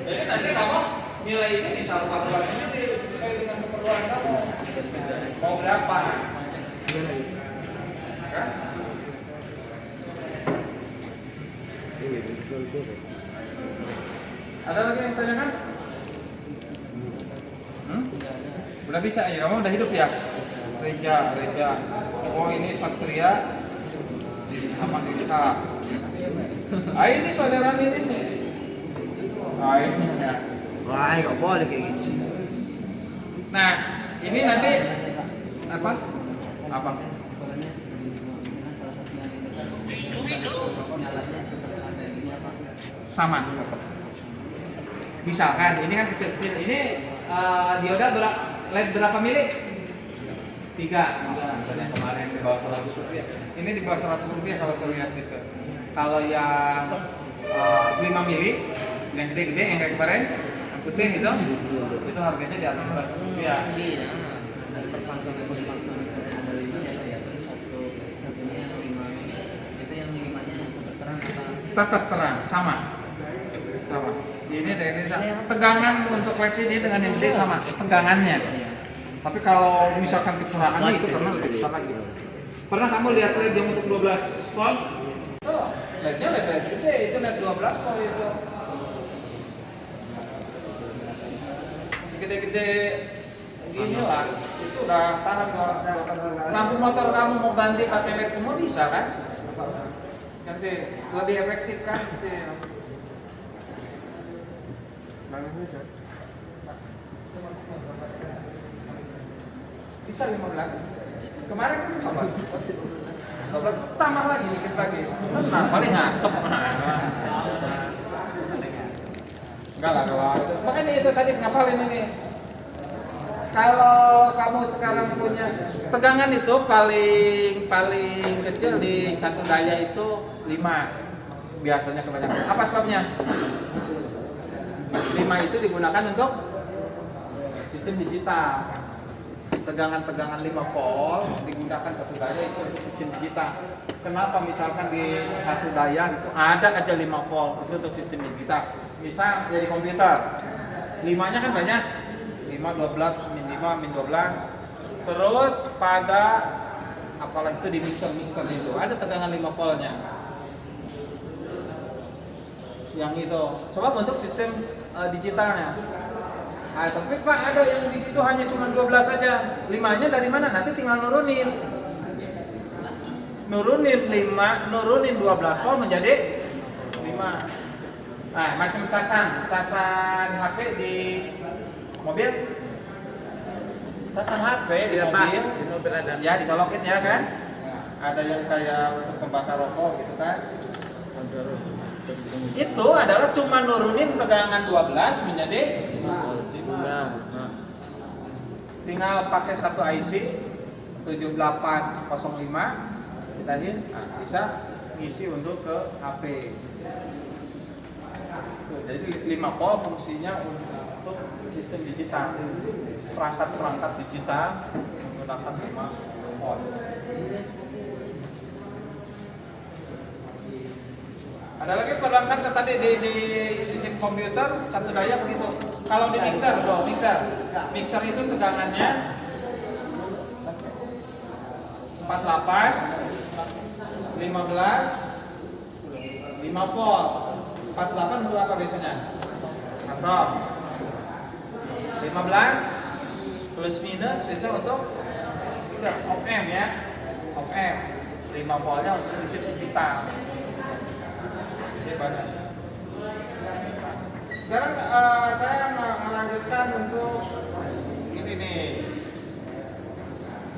Jadi nanti kamu nilai ini bisa 14 ini sesuai dengan keperluan kamu. Mau berapa? Kan? Ada lagi yang tanyakan? Udah bisa ya, kamu udah hidup ya? Reja. Oh ini Satria sama kita. Ah ini saudara ini nih. Ah ini ya. Wah, nggak boleh kayak gini. Nah ini nanti apa? Sama. Misalkan ini kan kecil-kecil. Ini dioda LED berapa mili? 3. Misalnya kemarin di bawah 100 rupiah. Ini di bawah 100 rupiah kalau saya lihat gitu. Kalau yang 5 mili, yang gede-gede yang kayak kemarin, yang putih itu harganya di atas 100 rupiah. Tetap terang, sama. Ini dari tegangan untuk LED ini dengan yang gede sama, tegangannya. Tapi kalau misalkan kecerahannya itu karena lebih besar lagi. Pernah kamu lihat LED yang untuk 12 volt? Oh, LED-nya LED gede, itu LED 12 volt itu. Segede-gede gini lah, itu udah tahan kalau lampu motor kamu mau ganti pakai LED semua bisa kan? Ganti lebih efektif kan sih. Bisa 15. Kemarin kan coba. Tambah lagi dikit lagi. Nah, paling ngasep. Enggak lah kalau. Makanya itu tadi ngapalin ini. Kalau kamu sekarang punya tegangan itu paling kecil di catu daya itu 5. Biasanya kebanyakan. Apa sebabnya? 5 itu digunakan untuk sistem digital. Tegangan 5 volt digunakan satu daya itu untuk sistem digital. Kenapa misalkan di satu daya itu ada aja 5 volt itu untuk sistem digital. Misal dari komputer 5-nya kan banyak 5, 12, min 5, min 12. Terus pada apalagi itu di mixer itu ada tegangan 5 voltnya. Yang itu sebab untuk sistem digitalnya. Ah, tapi Pak ada yang di situ hanya cuma 12 saja. 5-nya dari mana? Nanti tinggal nurunin 12 volt menjadi 5. Nah, macam casan HP di mobil. Casan HP di mobil ada. Ya, dicolokin ya kan? Ada yang kayak untuk pembakar rokok gitu kan. Itu adalah cuma nurunin tegangan 12 menjadi 5. Tinggal pakai satu IC 7805 kita bisa ngisi untuk ke HP. Jadi 5 volt fungsinya untuk sistem digital, perangkat digital menggunakan 5 volt. Ada lagi perangkat tadi di sistem komputer satu daya begitu. Kalau di mixer itu tegangannya 48, 15, 5 volt. 48 untuk apa biasanya? Atau 15 plus minus biasa untuk op-amp ya. Op-amp 5 voltnya untuk sistem digital. Ini banyak. Sekarang saya melanjutkan untuk ini nih.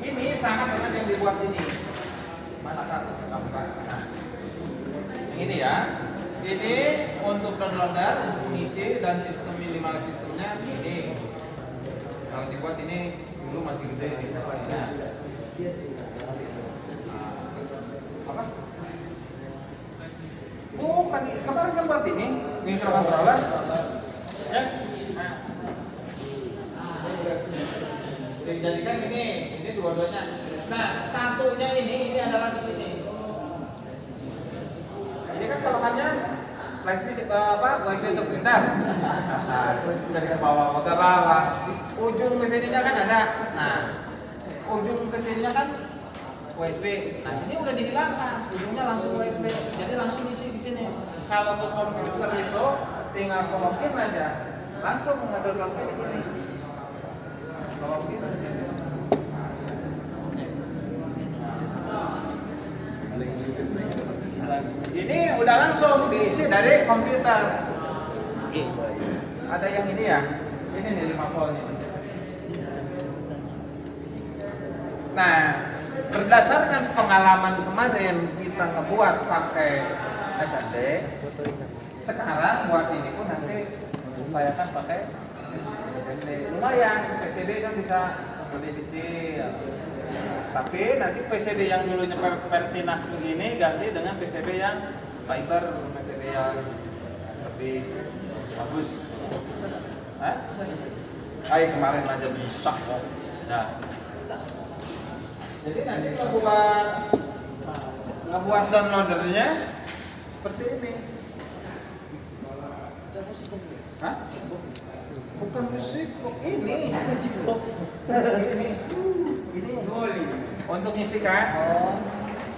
Ini sama dengan yang dibuat ini. Mana kartu? Nah, ini ya. Ini untuk downloader, untuk mengisi dan sistem minimal sistemnya ini. Kalau dibuat ini dulu masih gede nih. kemarin kan buat ini microcontroller. Ya. Nah. Dijadikan ini dua-duanya. Nah, satunya ini adalah di sini. Ini kan colokannya flash disk USB untuk printer. Nah, dari ke bawah ke bawah. Ujung ke sininya kan ada. Nah, ujung ke sininya kan USB. Nah, ini udah dihilangkan. Ujungnya langsung USB. Jadi langsung isi di sini. Kalau untuk komputer itu tinggal colokin aja. Langsung ngedownloadnya di sini. Colokin di sini. Ini udah langsung diisi dari komputer. Ada yang ini ya. Ini nih 5 volt. Nah, berdasarkan pengalaman kemarin kita ngebuat pakai SSD. Sekarang buat ini pun nanti upayakan pakai SSD. Lumayan, PCB kan bisa lebih kecil. Tapi nanti PCB yang dulunya Pertinak begini ganti dengan PCB yang fiber, PCB yang lebih bagus. Kayak kemarin aja bisa kok. Nah. Jadi nanti ngebuat downloadernya seperti ini. Hah? Bukan musik kok, ini musik kok. Ini untuk ngisikan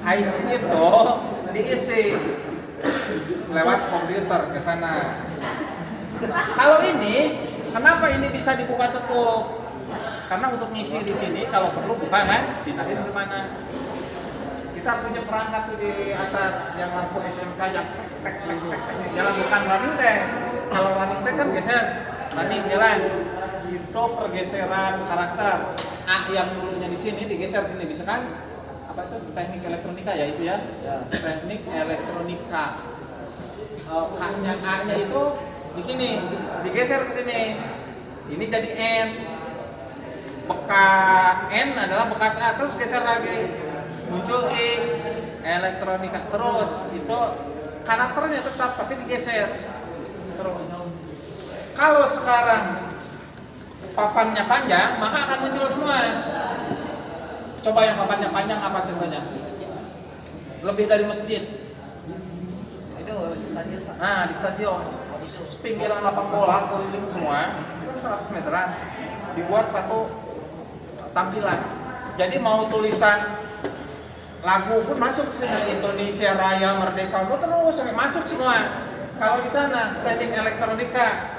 IC itu diisi lewat komputer ke sana. Kalau ini, kenapa ini bisa dibuka tutup? Karena untuk ngisi di sini kalau perlu buka kan, pindahin ke mana? Kita punya perangkat di atas yang lampu SMK yang tek jalan bukan running tag. Kalau running tag kan geser, running jalan. Itu pergeseran karakter. A yang dulunya di sini digeser sini bisa kan? Apa itu teknik elektronika ya itu ya? Teknik elektronika. A-nya itu di sini digeser ke sini. Ini jadi N. Bekas N adalah bekas A, terus geser lagi. Muncul E, elektronika. Terus itu karakternya tetap tapi digeser. Terus. Kalau sekarang papannya panjang, maka akan muncul semua. Coba yang papannya panjang apa contohnya? Lebih dari masjid. Itu di stadion, Pak. Nah, di stadion. Pinggiran lapang bola keliling semua, itu 100 meteran. Dibuat satu tampilan. Jadi mau tulisan lagu pun masuk sini, Indonesia Raya Merdeka, terus sampai masuk semua. Kalau di sana teknik elektronika,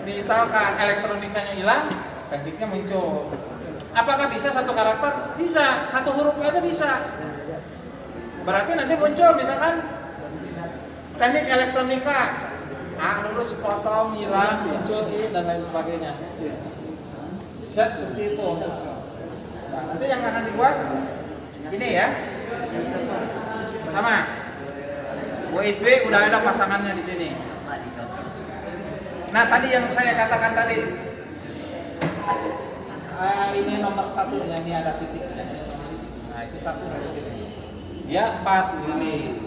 misalkan elektronikanya hilang, tekniknya muncul. Apakah bisa satu karakter? Bisa, satu huruf aja bisa. Berarti nanti muncul misalkan teknik elektronika, A lulus potong, hilang, muncul I dan lain sebagainya. Bisa seperti itu. Nah, nanti yang akan dibuat ini ya, sama USB udah ada pasangannya di sini. Nah tadi yang saya katakan tadi, ini nomor satunya, ini ada titiknya. Nah itu satu di sini. Dia 4 ini.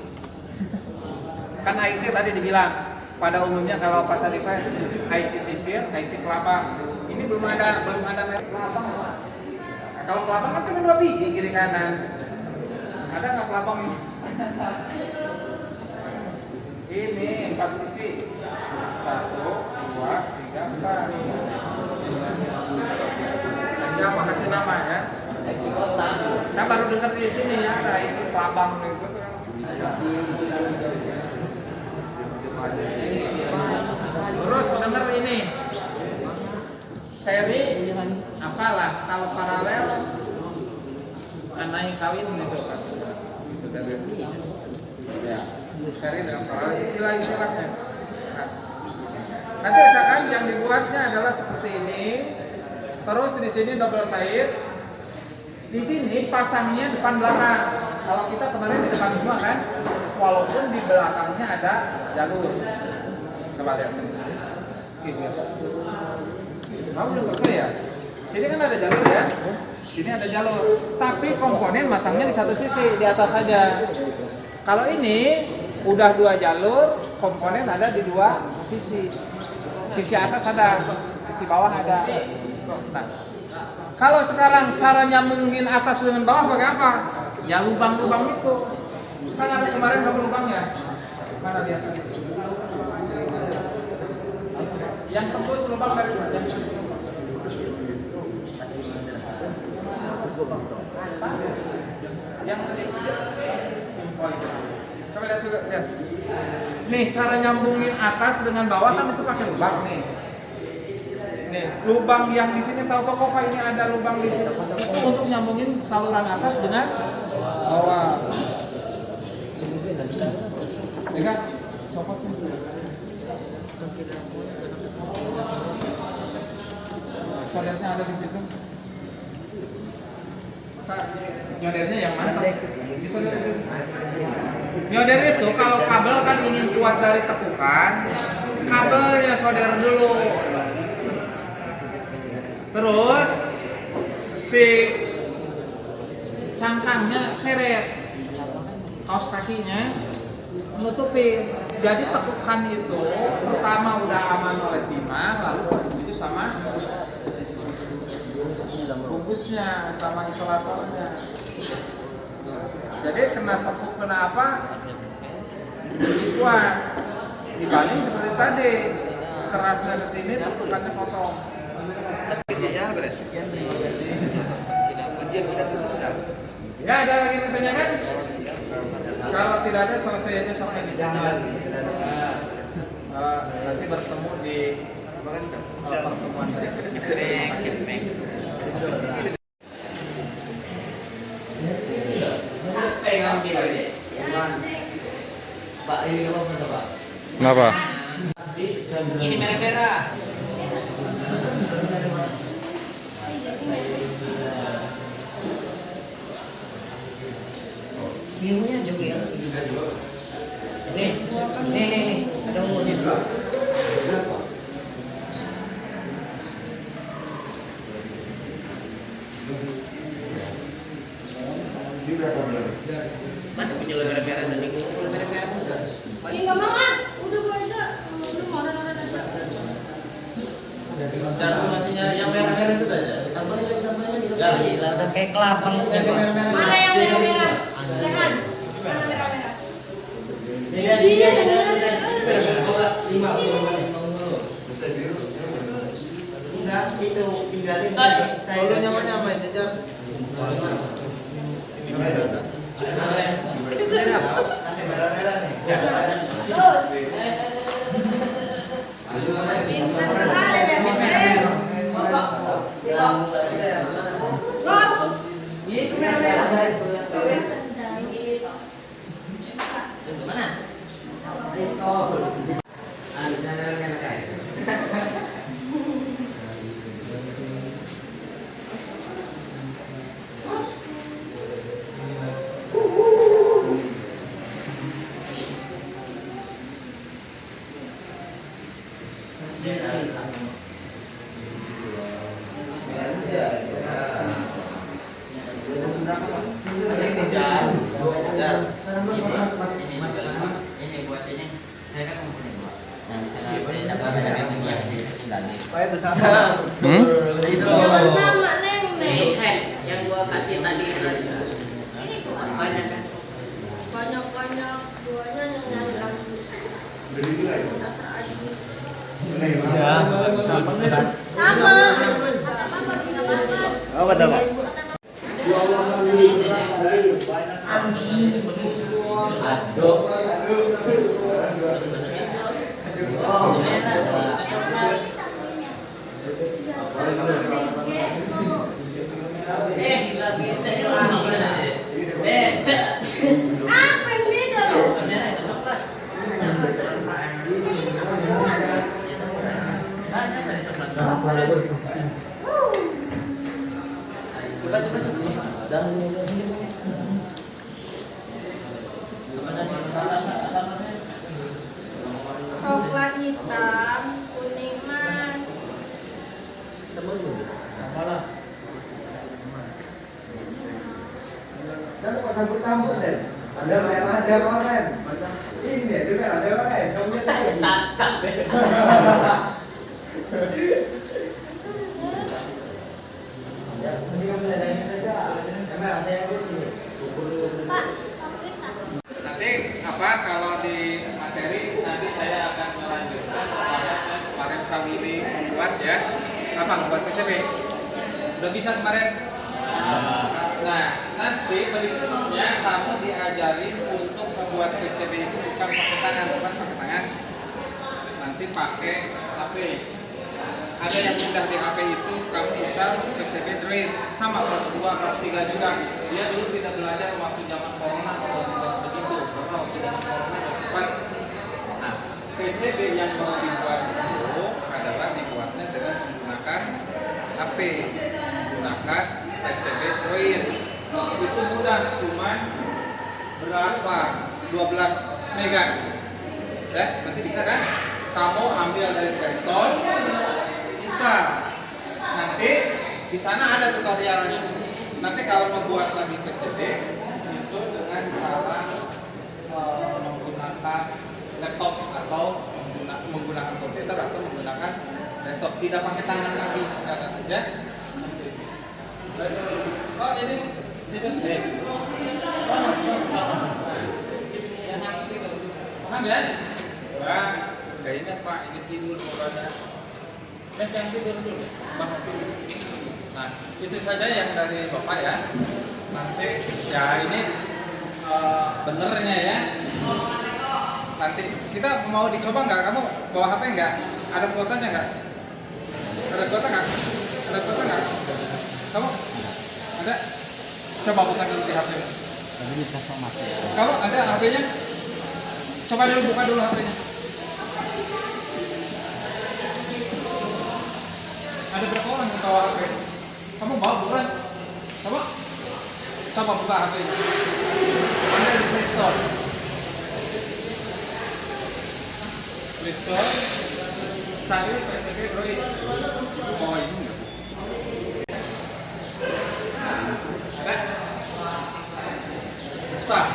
Kan IC tadi dibilang pada umumnya kalau pasar request IC sisir, IC kelapa. Ini belum ada merek kelapa. Nah, kalau kelapa kan cuma 2 biji kiri kanan. Ada nggak kelapa ini? Ini 4 sisi. 1, 2, 3, 4. Siapa kasih nama ya? Saya baru dengar di sini ya ada isi kelabang gitu. Terus dengar ini seri apalah kalau paralel naik kawin gitu kan. Itu dari ya seri dengan paralel istilah-istilahnya. Nanti misalkan yang dibuatnya adalah seperti ini. Terus di sini double side. Di sini pasangnya depan belakang. Kalau kita kemarin di depan semua kan, walaupun di belakangnya ada jalur. Coba lihat sini. Kamu udah selesai ya? Sini kan ada jalur ya. Sini ada jalur. Tapi komponen masangnya di satu sisi, di atas saja. Kalau ini udah 2 jalur, komponen ada di dua sisi. Sisi atas ada, sisi bawah ada. Nah, kalau sekarang cara nyambungin atas dengan bawah pakai apa? Ya lubang-lubang itu. Kan ada kemarin kamu lubangnya. Mana dia? Yang tembus lubang dari mana? Yang coba lihat dulu, lihat. Nih cara nyambungin atas dengan bawah kan itu pakai lubang nih. Nih lubang yang di sini tahu kok ini ada lubang di sini untuk nyambungin saluran atas dengan bawah. Ya kan? Copot dulu. Soldernya ada di situ. Nyoldernya yang mana? Nyolder itu kalau kabel kan ingin kuat dari tekukan, kabelnya solder dulu. Terus si cangkangnya seret, kaos kakinya menutupi. Jadi tekukan itu pertama udah aman oleh timah, lalu tertuju sama bungkusnya sama isolatornya. Jadi kena tepuk kena apa? Jadi kuat. Dibanding seperti tadi kerasnya ke sini tepukannya kosong. Ya ada lagi yang ditanyakan? Kalau tidak ada selesai aja sampai di sini. Nanti bertemu di pertemuan berikutnya. Pak, ini apa Pak? Kenapa? Ini merah-merah. Ilmunya juga ya. Nih, ada umurnya. Mana punya merah-merah tadi? Merah-merah enggak? Ini nggak mau ah, udah gue aja. Lu mau orang ada. Cara masih nyari yang merah-merah itu aja. Tambahnya gitu. Udah kayak kelapa. Mana yang merah-merah? Lihat. Mana merah-merah? Dia lima bisa biru. Enggak, itu tinggalin. Saya udah nyaman jajar. Merah-merah nih. Terus. Pintar sekali Bang. Itu merah-merah. Mana? Jangan sama Neng. Yang gua kasih tadi. Ini Banyak kan? banyak duanya yang nyari lagi. Dasar aja. Sama. Apa betul, Pak? Apa yang beda loh? Coklat hitam, kuning mas. Dan kok campur-campur deh. Ada kemarin. Macam ini juga ada kemarin. Kamu Cacat deh. Nanti apa kalau di materi nanti saya akan melanjutkan pembahasan kemarin kami ini buat ya apa membuat PCB udah bisa kemarin. Nah nanti berikutnya kamu diajarin untuk membuat PCB itu bukan pakai tangan, nanti pakai HP. Ada yang mudah di HP itu kamu install PCB Droid sama kelas 2, kelas 3 juga. Dia dulu tidak belajar waktu zaman corona atau begitu karena waktu zaman corona sempat. Nah, PCB yang mau dibuat itu adalah dibuatnya dengan menggunakan HP, menggunakan PCB Droid. Itu mudah, cuman berapa? 12 mega. Ya, nanti bisa kan? Kamu ambil dari Play Store. Nanti di sana ada tutorialnya. Nanti kalau membuat lagi PCB itu dengan cara menggunakan laptop atau menggunakan komputer atau menggunakan laptop, tidak pakai tangan lagi sekarang ya. Oh ini paham ya? Wah, nggak ingat Pak, ini tidur pokoknya. Jangan tidur dulu, bangun dulu. Nah, itu saja yang dari Bapak ya. Nanti ya ini benernya ya. Nanti kita mau dicoba nggak? Kamu bawa HP nggak? Ada kuotanya nggak? Ada kuota nggak? Ada kuota nggak? Kamu ada? Coba buka dulu di HP. Kamu ada HP-nya? Coba dulu buka dulu HP-nya. Ada berapa orang yang bawa HP? Kamu bawa bukan? Coba buka HP-nya. Ada di Play Store. Play Store. Cari PCB Droid. Oh ini enggak. Ada? Start.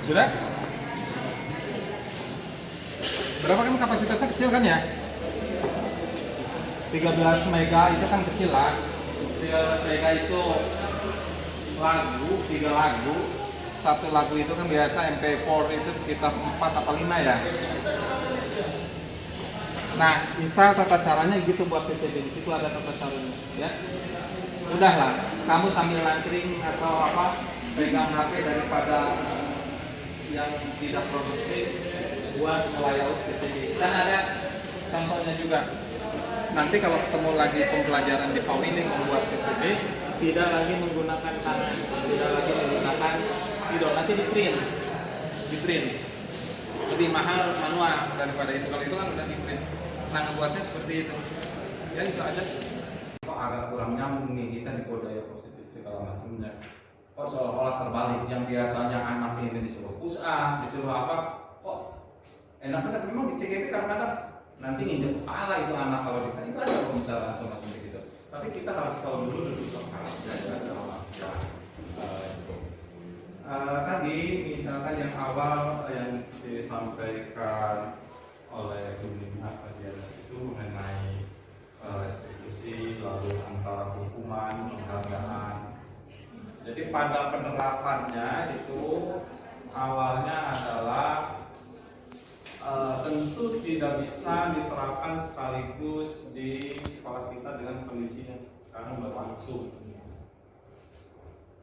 Sudah? Berapa kan kapasitasnya kecil kan ya? 13 mega itu kan kecil lah. 13 mega itu lagu, 3 lagu. Satu lagu itu kan biasa MP4 itu sekitar 4 atau 5 ya. Nah, install tata caranya gitu buat PCB, di situ ada tata caranya ya. Udahlah, kamu sambil nangkring atau apa pegang HP daripada yang tidak produktif buat layout PCB. Kan ada contohnya juga. Nanti kalau ketemu lagi pembelajaran di PAU ini membuat PCB, tidak lagi menggunakan tangan, tidak lagi menggunakan spidol, nanti di print. Lebih mahal manual daripada itu. Kalau itu kan udah di print. Nah, ngebuatnya seperti itu. Ya itu aja. Kok agak kurang nyambung nih kita di daya positif segala macamnya. Kok seolah-olah terbalik, yang biasanya anak ini disuruh push up, disuruh apa, kok enak-enak memang di CGP kadang-kadang nanti nginjek kepala itu anak kalau kita itu ada pembicaraan sama gitu. Tapi kita harus tahu dulu tadi misalkan yang awal yang disampaikan oleh Bung Adriana itu mengenai restitusi lalu antara hukuman, penghargaan. Jadi pada penerapannya itu awalnya adalah tentu tidak bisa diterapkan sekaligus di sekolah kita dengan kondisinya sekarang berlangsung.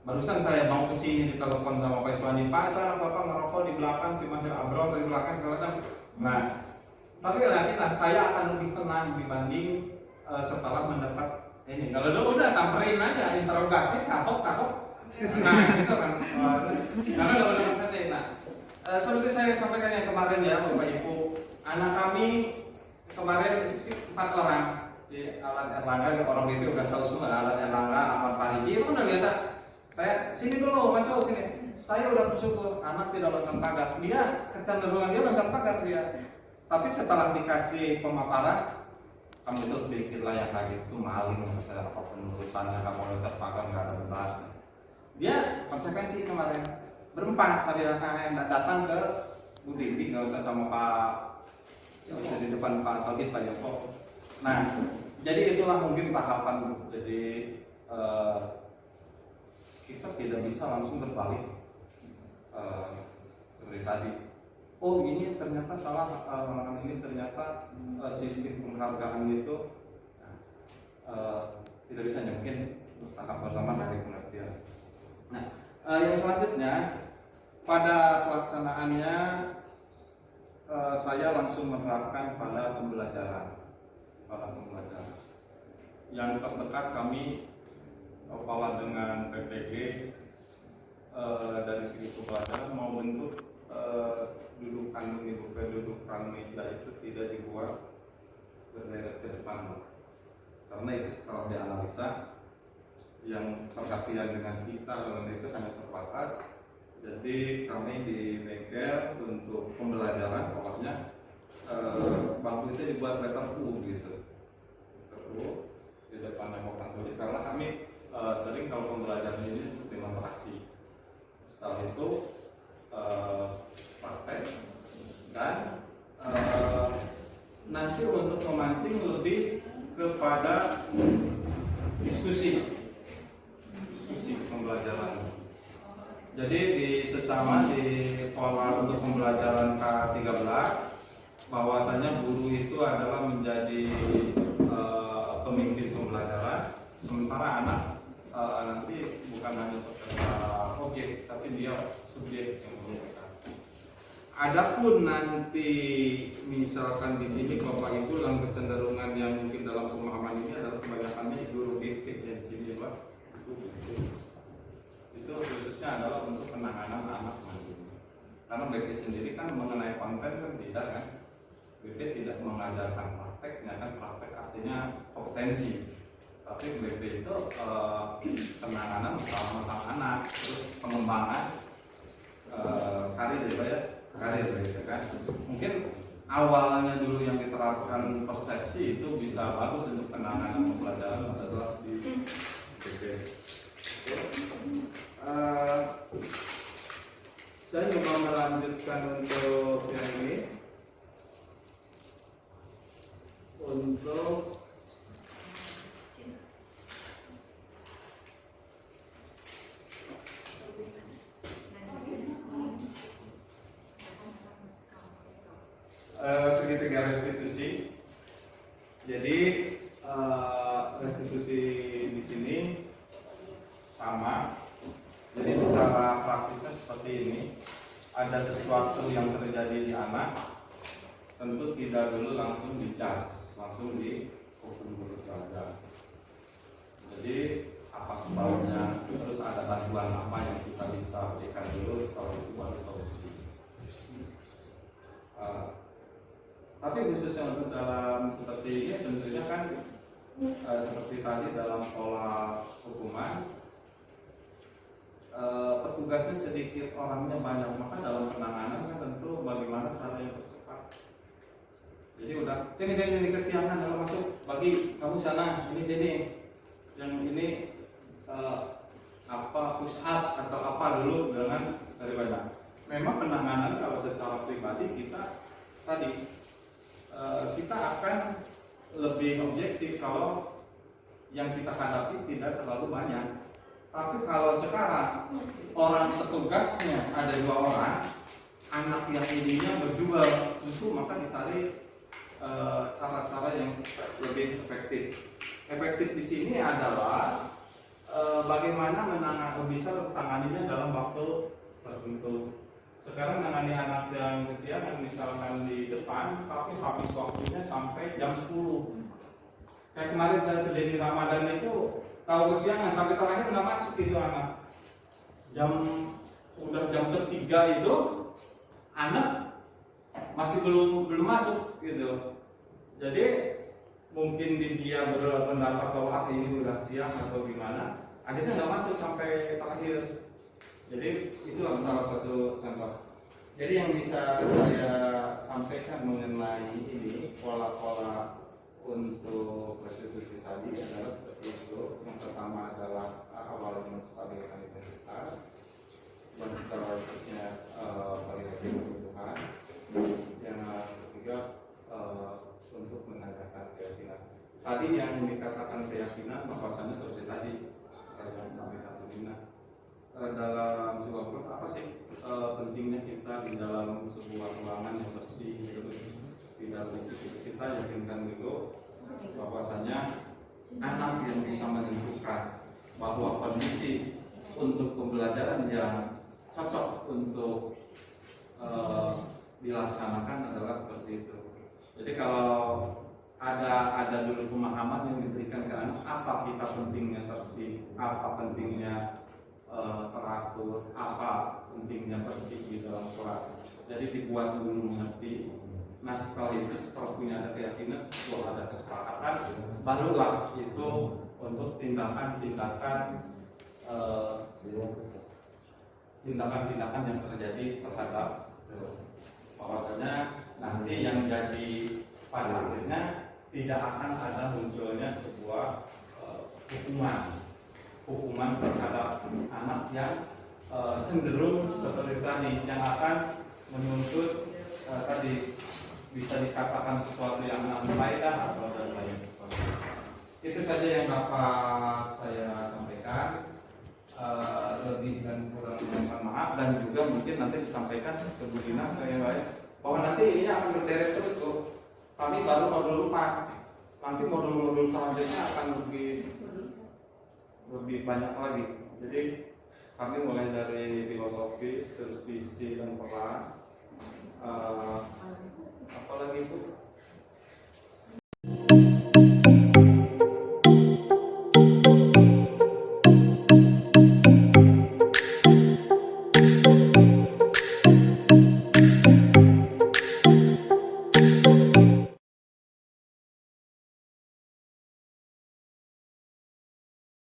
Barusan saya mau kesini ditelepon sama Pak Iswani, Pak itu anak bapak ngerokok di belakang, si Mahir Abrol di belakang segala macam. Nah, tapi nanti saya akan lebih tenang dibanding setelah mendapat ini. Kalau dulu udah samperin aja, interogasi, kapok. Nah, gitu kan. Karena udah saja. Nah, seperti saya sampaikan yang kemarin ya, Bapak Ibu, anak kami kemarin 4 orang. Si Alat Erlangga, orang itu udah tahu semua. Alat Erlangga, Ahmad Pariji itu udah biasa. Saya sini dulu, masuk sini. saya udah bersyukur anak tidak loncat pagar. Dia kecenderungan dia loncat pagar dia. Tapi setelah dikasih pemaparan, kamu itu bikin layak lagi itu maling, misalnya apapun urusannya kamu loncat pagar nggak ada benar. Dia konsekuensi kemarin berempat saya datang ke Bu Dindi, nggak usah sama Pak, ya usah di depan Pak Togit, Pak Joko. Nah, jadi itulah mungkin tahapan. Jadi kita tidak bisa langsung berbalik seperti tadi. Oh ini ternyata salah, ini ternyata sistem penghargaan itu tidak bisa mungkin tahap pertama dari pengertian. Nah, yang selanjutnya pada pelaksanaannya saya langsung menerapkan pada pembelajaran. Yang terdekat kami kepala dengan PPG dari segi pembelajaran mau bentuk dudukan meja itu tidak dibuat berderet ke depan, karena itu setelah dianalisa yang perhatian dengan kita itu sangat terbatas. Jadi kami di bengkel untuk pembelajaran pokoknya bangku itu dibuat letter U gitu, letter U di depan memokan tulis, karena kami sering kalau pembelajaran ini demonstrasi. Setelah itu praktek dan nanti untuk memancing lebih kepada diskusi pembelajaran. Jadi di sesama di pola untuk pembelajaran K13 bahwasanya guru itu adalah menjadi pemimpin pembelajaran, sementara anak nanti bukan hanya sekedar objek, tapi dia subjek yang mengerjakan. Adapun nanti misalkan di sini Bapak Ibu dalam kecenderungan yang mungkin dalam pemahaman ini adalah kebanyakannya guru BP yang di sini Pak. Itu khususnya adalah untuk penanganan anak mandiri. Karena BP sendiri kan mengenai konten kan tidak kan. BP tidak mengajarkan prakteknya kan, praktek artinya kompetensi. Tapi BP itu penanganan tentang anak, terus pengembangan karir ya, karir gitu kan. Mungkin awalnya dulu yang diterapkan persepsi itu bisa bagus untuk penanganan pembelajaran adalah di BP. Saya coba melanjutkan untuk yang ini, untuk segitiga restitusi. Jadi restitusi di sini sama. Jadi secara praktisnya seperti ini. Ada sesuatu yang terjadi di anak, tentu tidak dulu langsung dicas, langsung dihukum dulu saja. Jadi apa sebabnya, terus ada bantuan apa yang kita bisa berikan dulu, setelah itu baru solusi. Tapi khususnya untuk dalam seperti ini tentunya kan seperti tadi dalam pola hukuman petugasnya sedikit, orangnya banyak, maka dalam penanganan kan tentu bagaimana cara yang tercepat. Jadi udah sini kesiangan kalau masuk, bagi kamu sana, ini sini, yang ini apa push up atau apa dulu dengan daripada. Memang penanganan kalau secara pribadi kita tadi kita akan lebih objektif kalau yang kita hadapi tidak terlalu banyak. Tapi kalau sekarang orang petugasnya ada 2 orang, anak yang ininya berdua, tentu maka dicari cara-cara yang lebih efektif. Efektif di sini adalah bagaimana bisa menanganinya dalam waktu tertentu. Sekarang menangani anak yang kesiangan misalkan di depan, tapi habis waktunya sampai jam 10. Kayak kemarin saya terjadi Ramadan itu, tahu kesiangan sampai terakhir nggak masuk itu anak. Udah jam ketiga itu anak masih belum masuk gitu. Jadi mungkin dia berpendapat bahwa ini udah siang atau gimana, akhirnya nggak masuk sampai terakhir. Jadi itulah salah satu contoh. Jadi yang bisa saya sampaikan mengenai ini pola-pola untuk restitusi tadi adalah seperti itu. Yang pertama adalah awalnya menstabilkan identitas, dan setelah berikutnya validasi kebutuhan. Yang ketiga untuk menandakan keyakinan. Tadi yang dikatakan keyakinan bahwasannya seperti tadi yang disampaikan Bina. Dalam sebuah grup apa sih pentingnya kita di dalam sebuah ruangan yang bersih, terus di dalam isi kita yakinkan dulu bahwasanya anak yang bisa menentukan bahwa kondisi untuk pembelajaran yang cocok untuk dilaksanakan adalah seperti itu. Jadi kalau ada dulu pemahaman yang diberikan ke anak, apa kita pentingnya tertib, apa pentingnya teratur, apa pentingnya bersih di dalam kelas. Jadi dibuat dulu mengerti. Nah setelah itu setelah punya ada keyakinan, setelah ada kesepakatan, barulah itu untuk tindakan-tindakan yang terjadi terhadap bahwasanya nanti yang jadi pada akhirnya tidak akan ada munculnya sebuah hukuman terhadap anak yang cenderung seperti tadi yang akan menuntut tadi bisa dikatakan sesuatu yang faedah atau dan lain sebagainya. Itu saja yang dapat saya sampaikan. Lebih dan kurang mohon maaf, dan juga mungkin nanti disampaikan ke Bu Dina ke yang lain bahwa nanti ini akan berderet terus kok. Kami baru modul 4, nanti modul-modul selanjutnya akan lebih banyak lagi. Jadi kami mulai dari